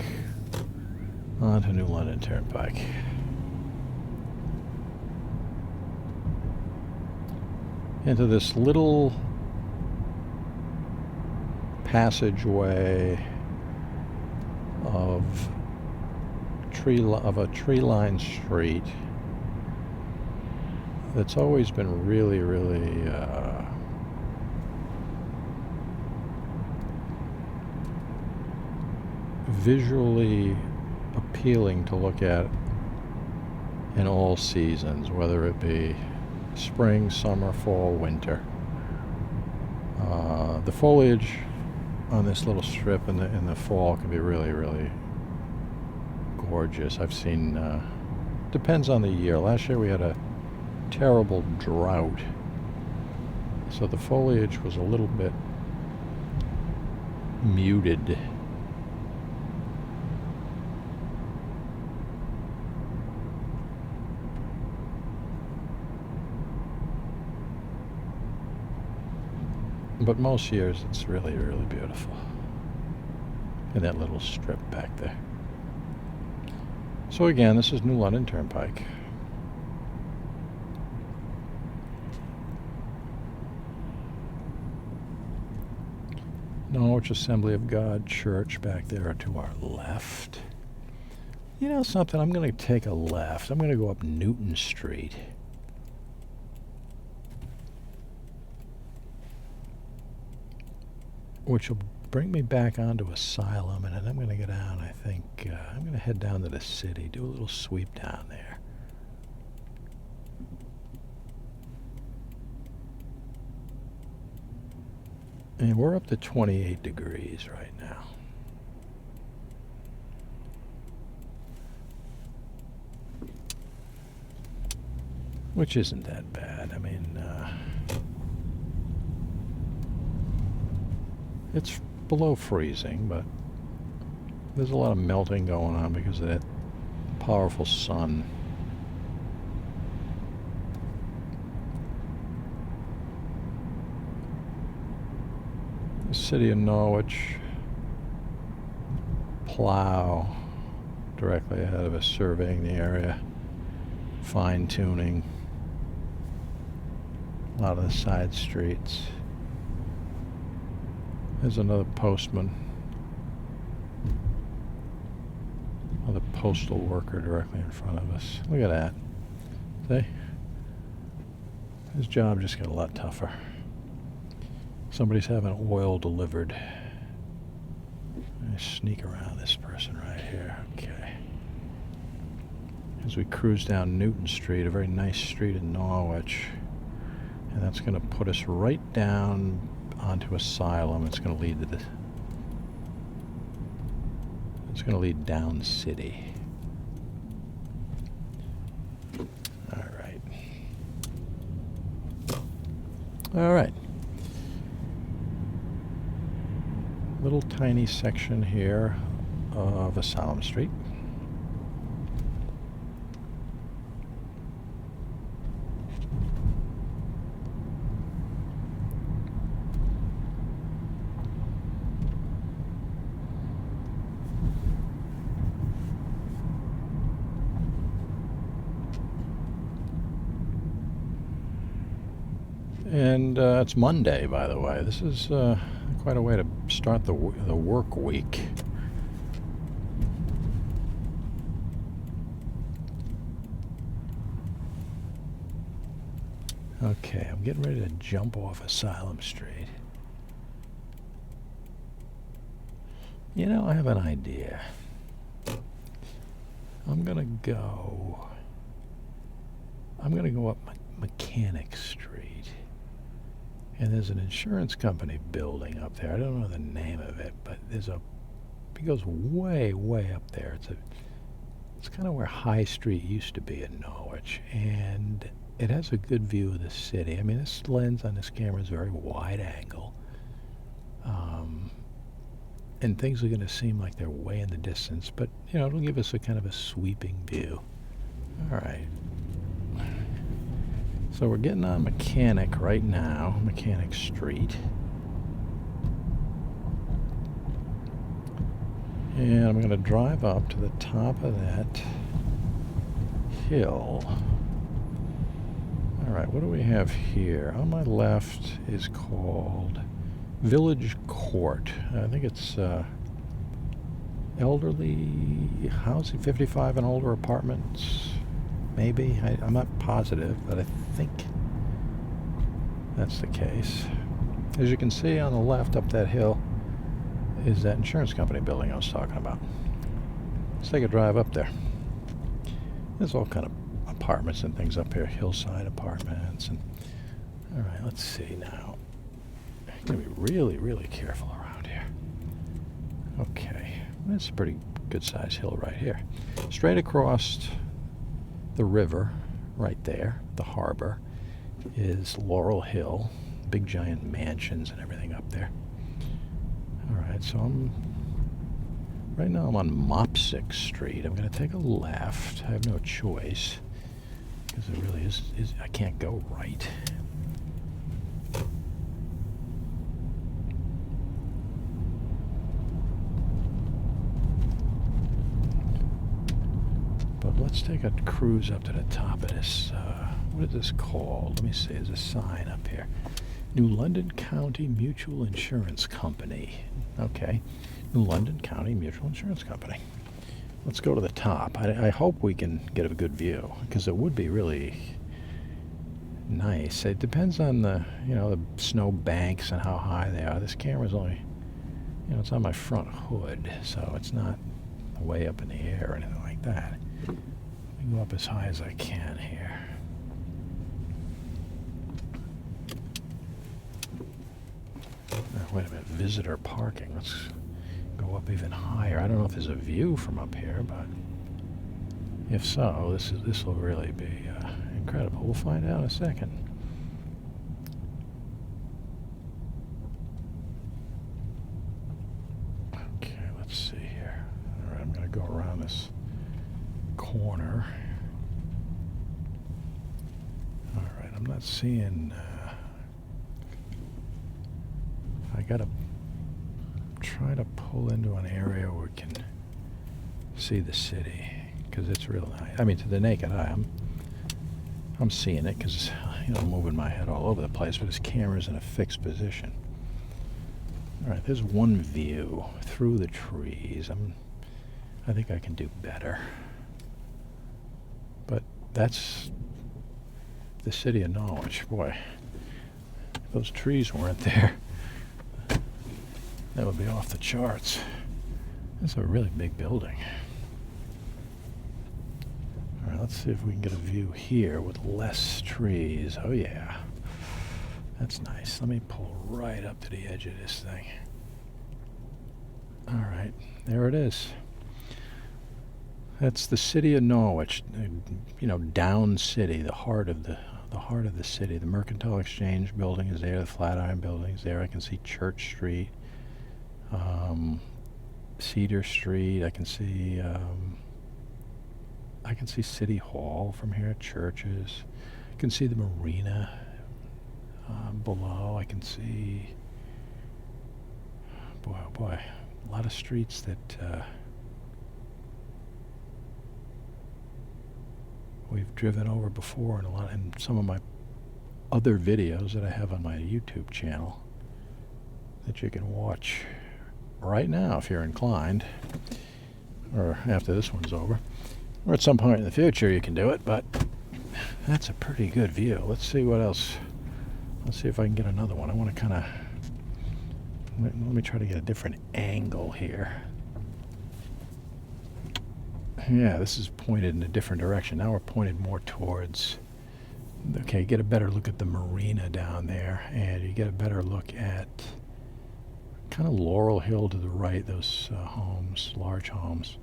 onto New London Turnpike. Into this little passageway of a tree-lined street that's always been really, really visually appealing to look at in all seasons, whether it be spring, summer, fall, winter. The foliage on this little strip in the fall can be really, really gorgeous. I've seen, depends on the year. Last year we had a terrible drought, so the foliage was a little bit muted. But most years it's really, really beautiful in that little strip back there. So again, this is New London Turnpike. Norwich Assembly of God Church back there to our left. You know something? I'm going to take a left. I'm going to go up Newton Street. Which will bring me back onto Asylum, and then I'm going to go down, I think, I'm going to head down to the city, do a little sweep down there. And we're up to 28 degrees right now. Which isn't that bad. I mean, it's below freezing, but there's a lot of melting going on because of that powerful sun. The city of Norwich plow directly ahead of us, surveying the area, fine-tuning a lot of the side streets. There's another postman, another postal worker directly in front of us. Look at that. See? His job just got a lot tougher. Somebody's having oil delivered. I sneak around this person right here. Okay. As we cruise down Newton Street, a very nice street in Norwich, and that's going to put us right down onto Asylum. It's going to lead to it's going to lead down city. All right. Little tiny section here of Asylum Street. And it's Monday, by the way. This is quite a way to start the work week. Okay, I'm getting ready to jump off Asylum Street. You know, I have an idea. I'm gonna go up Mechanic Street. And there's an insurance company building up there. I don't know the name of it, but it goes way, way up there. It's kind of where High Street used to be in Norwich, and it has a good view of the city. I mean, this lens on this camera is very wide angle, and things are going to seem like they're way in the distance, but you know, it'll give us a kind of a sweeping view. All right. So we're getting on Mechanic right now, Mechanic Street. And I'm going to drive up to the top of that hill. All right, what do we have here? On my left is called Village Court. I think it's elderly housing, 55 and older apartments. Maybe. I'm not positive, but I think that's the case. As you can see on the left up that hill is that insurance company building I was talking about. Let's take a drive up there. There's all kind of apartments and things up here, hillside apartments. And all right, let's see now. I'm going to be really, really careful around here. Okay, that's a pretty good-sized hill right here. Straight across the river, right there, the harbor, is Laurel Hill, big giant mansions and everything up there. All right, so right now I'm on Mopsic Street. I'm going to take a left. I have no choice because it really is I can't go right. But let's take a cruise up to the top of this. What is this called? Let me see. There's a sign up here. New London County Mutual Insurance Company. Okay. New London County Mutual Insurance Company. Let's go to the top. I hope we can get a good view, because it would be really nice. It depends on the snow banks and how high they are. This camera's only, it's on my front hood, so it's not way up in the air or anything like that. Let me go up as high as I can here. Wait a minute, visitor parking. Let's go up even higher. I don't know if there's a view from up here, but if so, this will really be incredible. We'll find out in a second. Okay, let's see here. All right, I'm going to go around this corner. All right, I'm not seeing... I gotta try to pull into an area where we can see the city, because it's real nice. I mean, to the naked eye, I'm seeing it because I'm moving my head all over the place, but this camera's in a fixed position. All right, there's one view through the trees. I think I can do better. But that's the city of Norwich. Boy, if those trees weren't there, that would be off the charts. It's a really big building. All right, let's see if we can get a view here with less trees. Oh yeah, that's nice. Let me pull right up to the edge of this thing. All right, there it is. That's the city of Norwich. Down city, the heart of the city. The Mercantile Exchange building is there. The Flatiron building is there. I can see Church Street. Cedar Street. I can see City Hall from here. Churches. I can see the marina below. I can see boy, a lot of streets that we've driven over before, and some of my other videos that I have on my YouTube channel that you can watch right now if you're inclined, or after this one's over, or at some point in the future you can do it. But that's a pretty good view. Let's see what else. Let's see if I can get another one. I want to kind of, let me try to get a different angle here. Yeah, this is pointed in a different direction. Now we're pointed more towards, okay, get a better look at the marina down there, and you get a better look at kind of Laurel Hill to the right, those homes, large homes.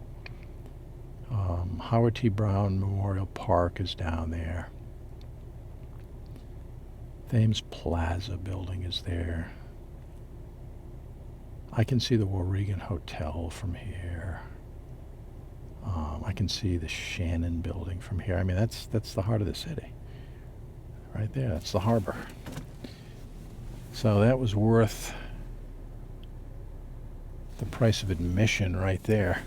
Howard T. Brown Memorial Park is down there. Thames Plaza building is there. I can see the Warrigan Hotel from here. I can see the Shannon building from here. I mean, that's the heart of the city. Right there, that's the harbor. So that was worth the price of admission right there,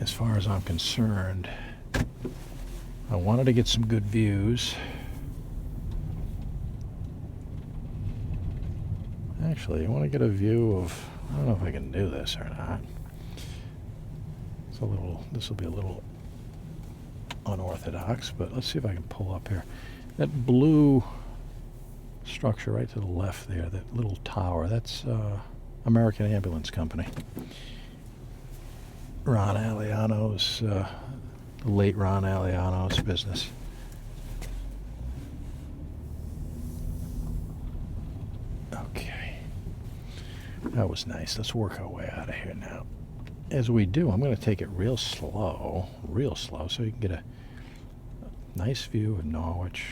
as far as I'm concerned. I wanted to get some good views. Actually, I want to get a view of, I don't know if I can do this or not. It's a little, this will be a little unorthodox, but let's see if I can pull up here. That blue structure right to the left there, that little tower, that's American Ambulance Company. Ron Aliano's, the late Ron Aliano's business. Okay. That was nice. Let's work our way out of here now. As we do, I'm going to take it real slow, so you can get a nice view of Norwich,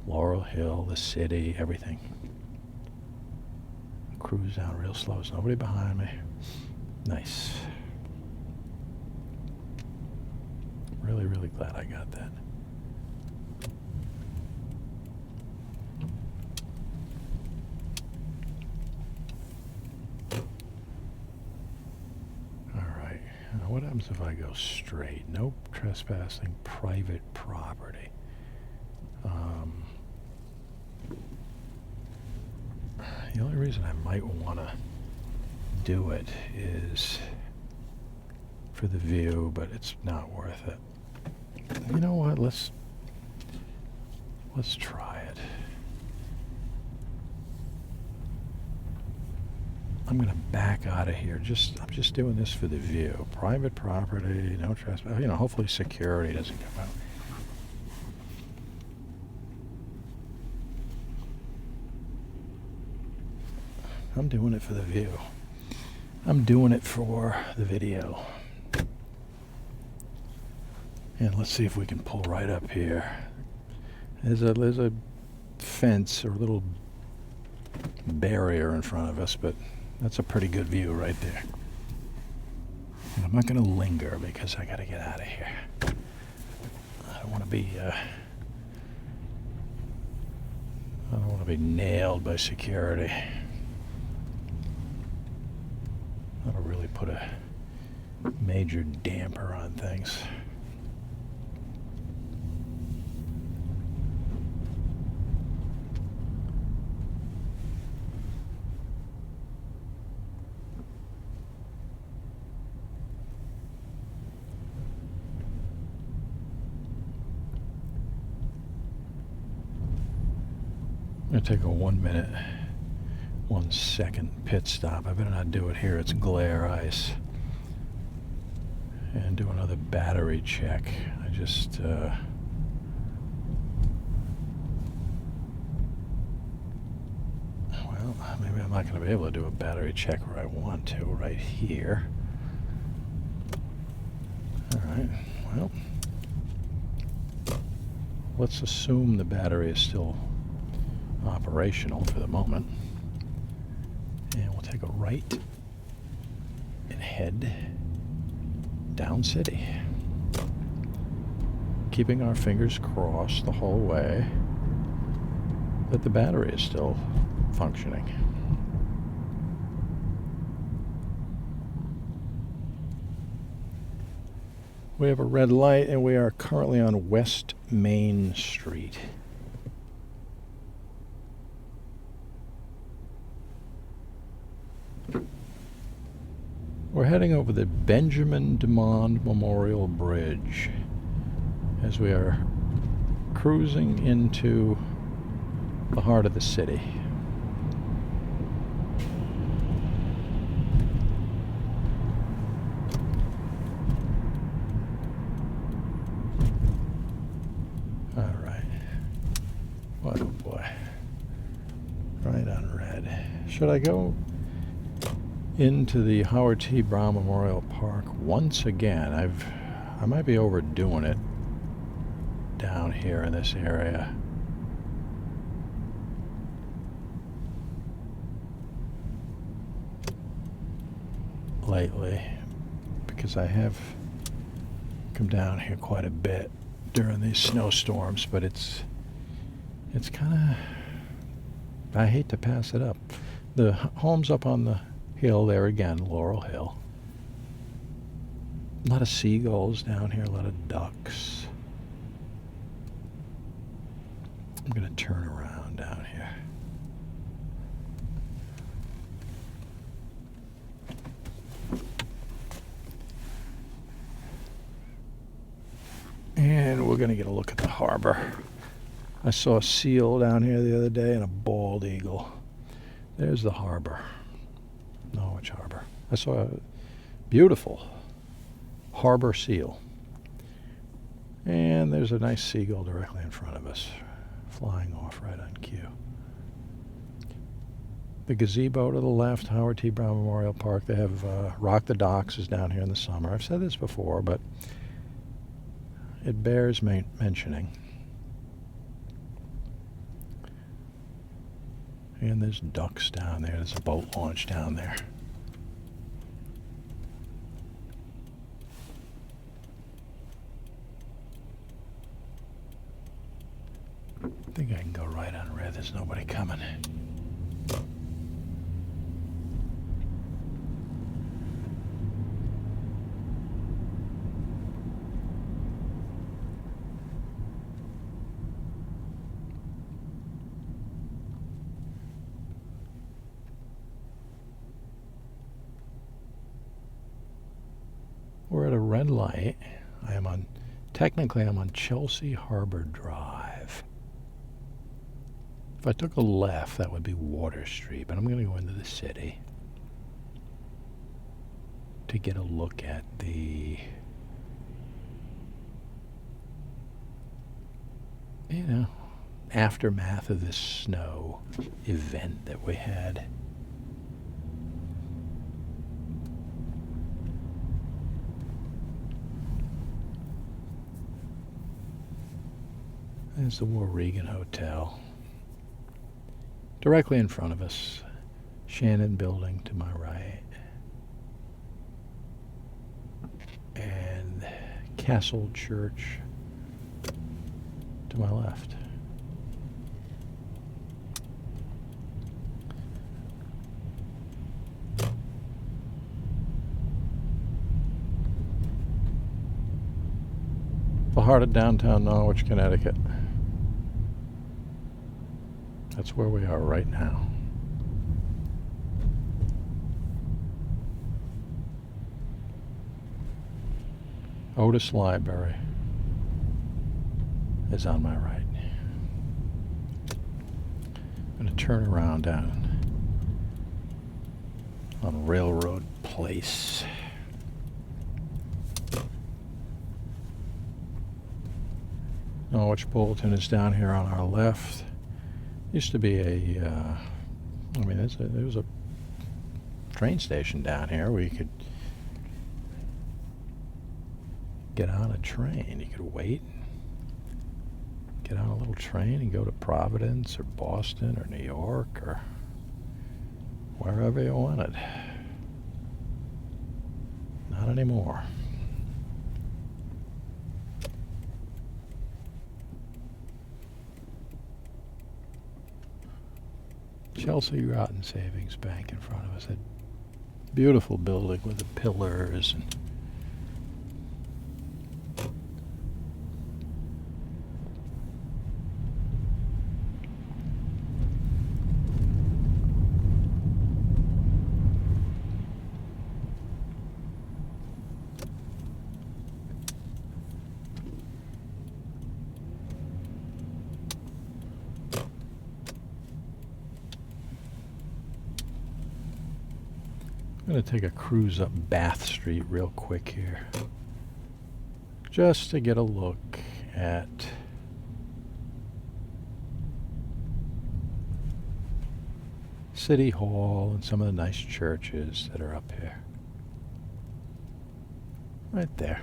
Laurel Hill, the city, everything. Cruise down real slow. There's nobody behind me. Nice. Really, really glad I got that. What happens if I go straight? No trespassing, private property. The only reason I might want to do it is for the view, but it's not worth it. You know what? Let's try it. I'm going to back out of here. I'm just doing this for the view. Private property, no trespass. You know, hopefully security doesn't come out. I'm doing it for the view. I'm doing it for the video. And let's see if we can pull right up here. There's a fence or a little barrier in front of us, but that's a pretty good view right there. And I'm not going to linger because I got to get out of here. I don't want to be nailed by security. That'll really put a major damper on things. I'm going to take a 1 minute, 1 second pit stop. I better not do it here. It's glare ice. And do another battery check. I just, well, maybe I'm not going to be able to do a battery check where I want to, right here. All right, well, let's assume the battery is still operational for the moment, and we'll take a right and head down city, keeping our fingers crossed the whole way that the battery is still functioning. We have a red light and we are currently on West Main Street. We're heading over the Benjamin Dimond Memorial Bridge as we are cruising into the heart of the city. All right. What a boy. Right on red. Should I go into the Howard T. Brown Memorial Park once again? I might be overdoing it down here in this area. Lately, because I have come down here quite a bit during these snowstorms, but it's kind of, I hate to pass it up. The home's up on the hill there again, Laurel Hill. A lot of seagulls down here, a lot of ducks. I'm going to turn around down here. And we're going to get a look at the harbor. I saw a seal down here the other day and a bald eagle. There's the harbor. Norwich Harbor. I saw a beautiful harbor seal. And there's a nice seagull directly in front of us, flying off right on cue. The gazebo to the left, Howard T. Brown Memorial Park. They have Rock the Docks is down here in the summer. I've said this before, but it bears mentioning. And there's ducks down there. There's a boat launch down there. I think I can go right on red. There's nobody coming. We're at a red light. Technically I'm on Chelsea Harbor Drive. If I took a left, that would be Water Street, but I'm going to go into the city to get a look at the, aftermath of this snow event that we had. There's the Warregan Hotel. Directly in front of us, Shannon Building to my right. And Castle Church to my left. The heart of downtown Norwich, Connecticut. That's where we are right now. Otis Library is on my right. I'm going to turn around down on Railroad Place. Norwich Bulletin is down here on our left. Used to be there was a train station down here where you could get on a train. You could wait, get on a little train and go to Providence or Boston or New York or wherever you wanted. Not anymore. Chelsea Groton Savings Bank in front of us. That beautiful building with the pillars and I'm going to take a cruise up Bath Street real quick here, just to get a look at City Hall and some of the nice churches that are up here. Right there.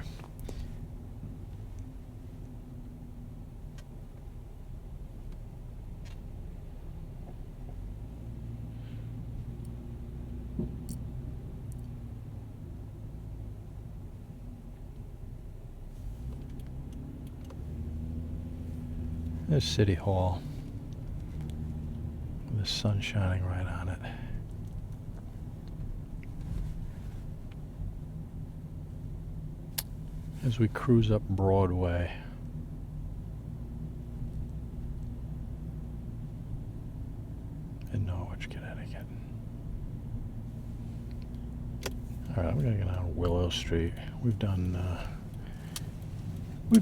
There's City Hall. The sun shining right on it. As we cruise up Broadway. In Norwich, Connecticut. Alright, I'm going to go down Willow Street. We've done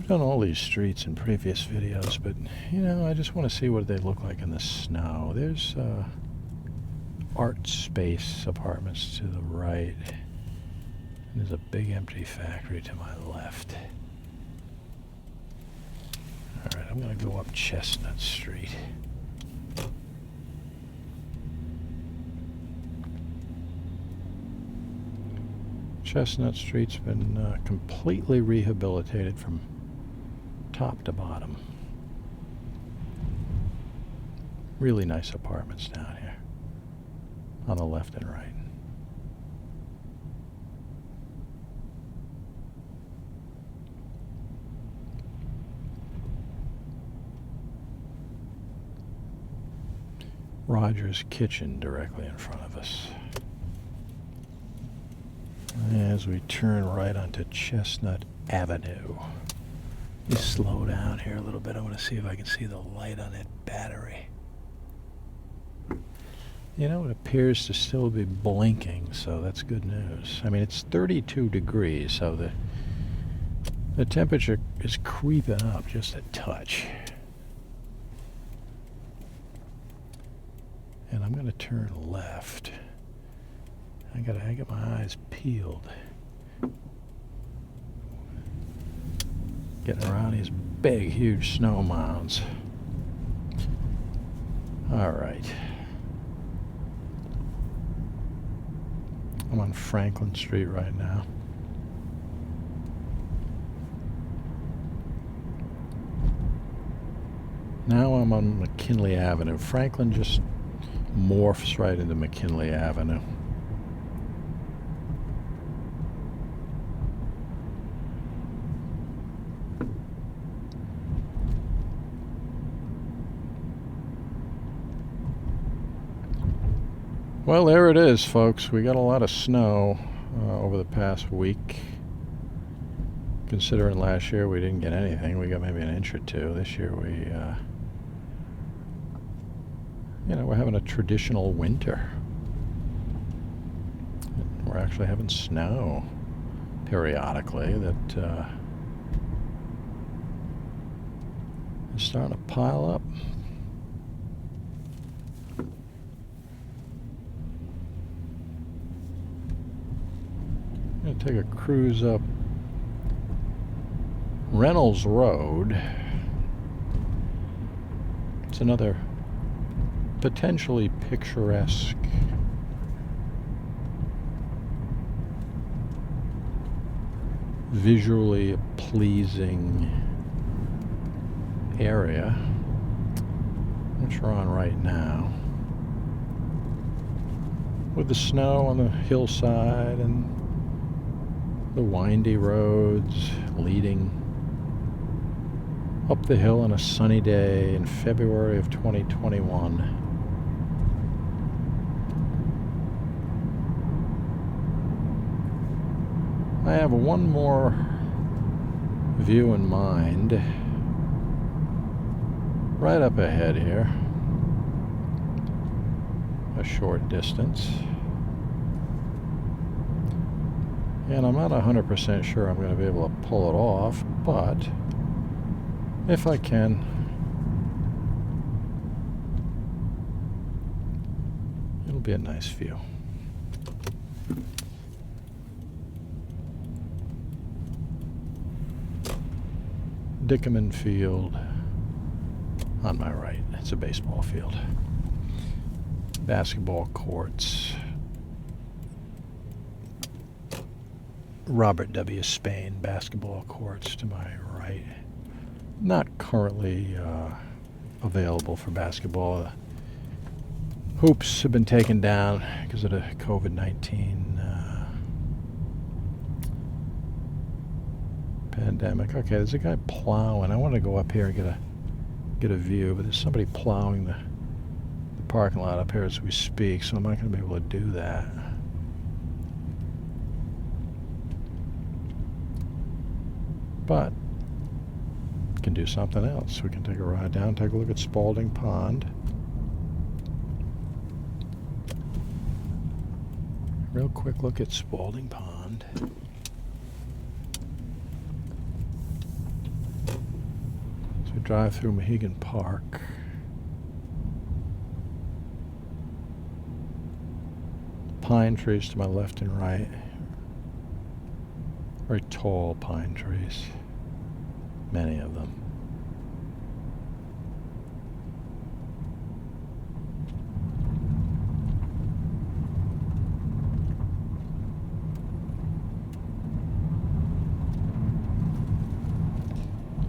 all these streets in previous videos, but you know, I just want to see what they look like in the snow. There's Art Space apartments to the right. And there's a big empty factory to my left. Alright, I'm going to go up Chestnut Street. Chestnut Street's been completely rehabilitated from top to bottom. Really nice apartments down here on the left and right. Roger's Kitchen directly in front of us. As we turn right onto Chestnut Avenue. Let me slow down here a little bit. I want to see if I can see the light on that battery. You know, it appears to still be blinking, so that's good news. I mean, it's 32 degrees, so the temperature is creeping up just a touch. And I'm going to turn left. I got my eyes peeled. Getting around these big, huge snow mounds. All right. I'm on Franklin Street right now. Now I'm on McKinley Avenue. Franklin just morphs right into McKinley Avenue. Well, there it is, folks. We got a lot of snow over the past week. Considering last year we didn't get anything, we got maybe an inch or two. This year we, we're having a traditional winter. We're actually having snow periodically that is starting to pile up. I'm going to take a cruise up Reynolds Road. It's another potentially picturesque visually pleasing area, which we're on right now, with the snow on the hillside and the windy roads leading up the hill on a sunny day in February of 2021. I have one more view in mind right up ahead here, a short distance. And I'm not 100% sure I'm going to be able to pull it off, but if I can, it'll be a nice view. Dickerman Field on my right. It's a baseball field. Basketball courts. Robert W. Spain basketball courts to my right. Not currently available for basketball. Hoops have been taken down because of the COVID-19 pandemic. Okay, there's a guy plowing. I want to go up here and get a view, but there's somebody plowing the parking lot up here as we speak, so I'm not going to be able to do that. But can do something else. We can take a ride down, take a look at Spalding Pond. Real quick look at Spalding Pond. So we drive through Mohegan Park. Pine trees to my left and right. Very tall pine trees. Many of them.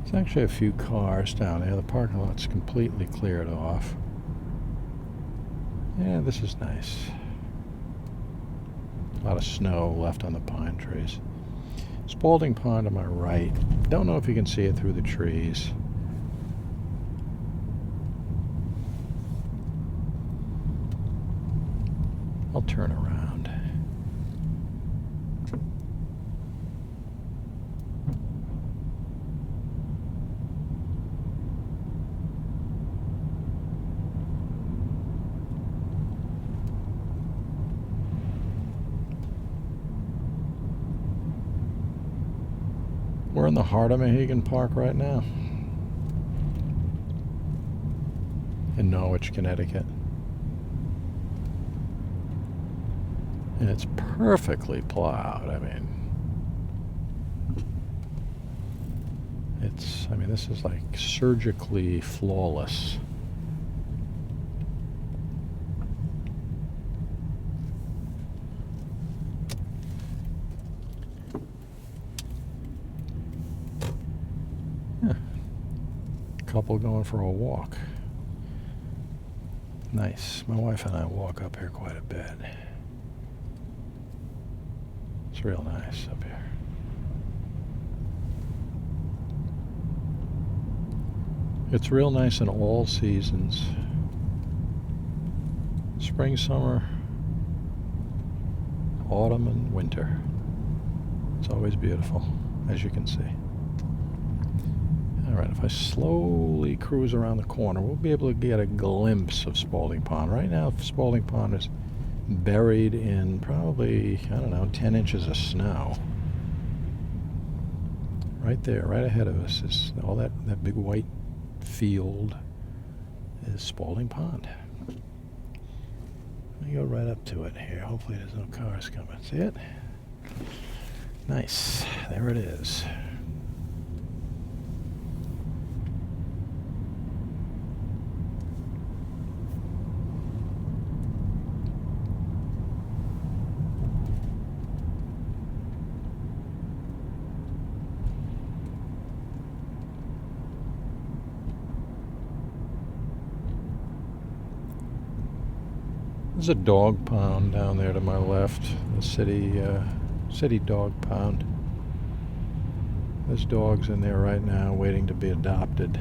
There's actually a few cars down there. The parking lot's completely cleared off. Yeah, this is nice. A lot of snow left on the pine trees. Spalding Pond on my right. Don't know if you can see it through the trees. I'll turn around. We're in the heart of Mohegan Park right now. In Norwich, Connecticut. And it's perfectly plowed. I mean, this is like surgically flawless. Couple going for a walk. Nice. My wife and I walk up here quite a bit. It's real nice up here. It's real nice in all seasons. Spring, summer, autumn, and winter. It's always beautiful, as you can see. Alright, if I slowly cruise around the corner, we'll be able to get a glimpse of Spalding Pond. Right now, Spalding Pond is buried in probably, 10 inches of snow. Right there, right ahead of us is all that big white field is Spalding Pond. Let me go right up to it here. Hopefully there's no cars coming. See it? Nice. There it is. There's a dog pound down there to my left, the city dog pound. There's dogs in there right now waiting to be adopted.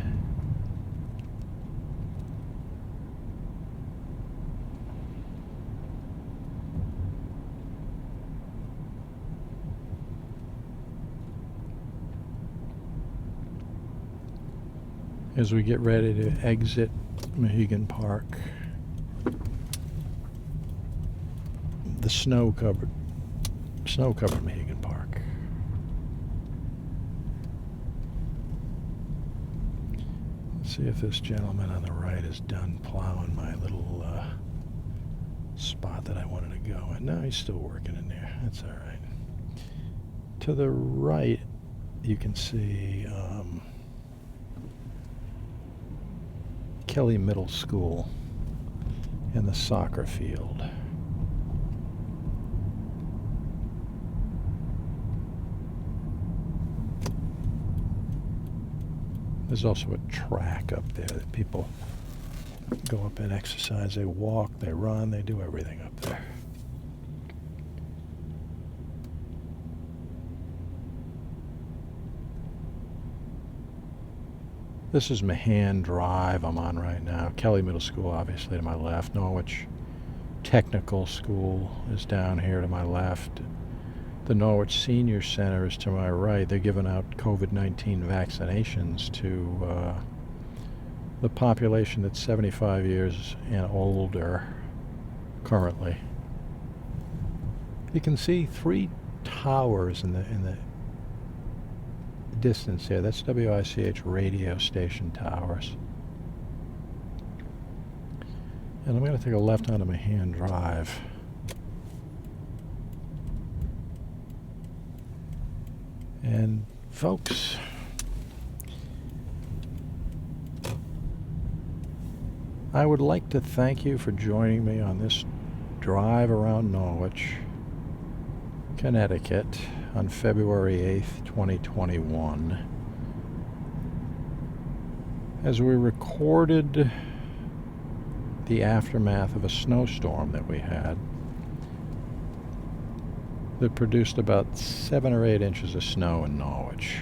As we get ready to exit Mohegan Park, the snow-covered Mohegan Park. Let's see if this gentleman on the right is done plowing my little spot that I wanted to go in. No, he's still working in there. That's all right. To the right, you can see Kelly Middle School and the soccer field. There's also a track up there that people go up and exercise. They walk, they run, they do everything up there. This is Mahan Drive I'm on right now. Kelly Middle School, obviously, to my left. Norwich Technical School is down here to my left. The Norwich Senior Center is to my right. They're giving out COVID-19 vaccinations to the population that's 75 years and older currently. You can see 3 towers in the distance here. That's WICH radio station towers. And I'm going to take a left onto Mahan Drive. And folks, I would like to thank you for joining me on this drive around Norwich, Connecticut on February 8th, 2021. As we recorded the aftermath of a snowstorm that we had that produced about 7 or 8 inches of snow in Norwich.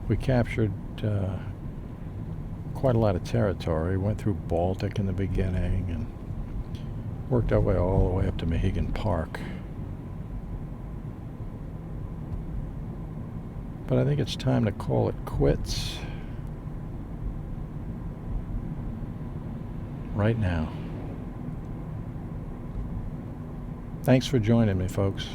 We captured quite a lot of territory. Went through Baltic in the beginning and worked our way all the way up to Mohegan Park. But I think it's time to call it quits right now. Thanks for joining me, folks.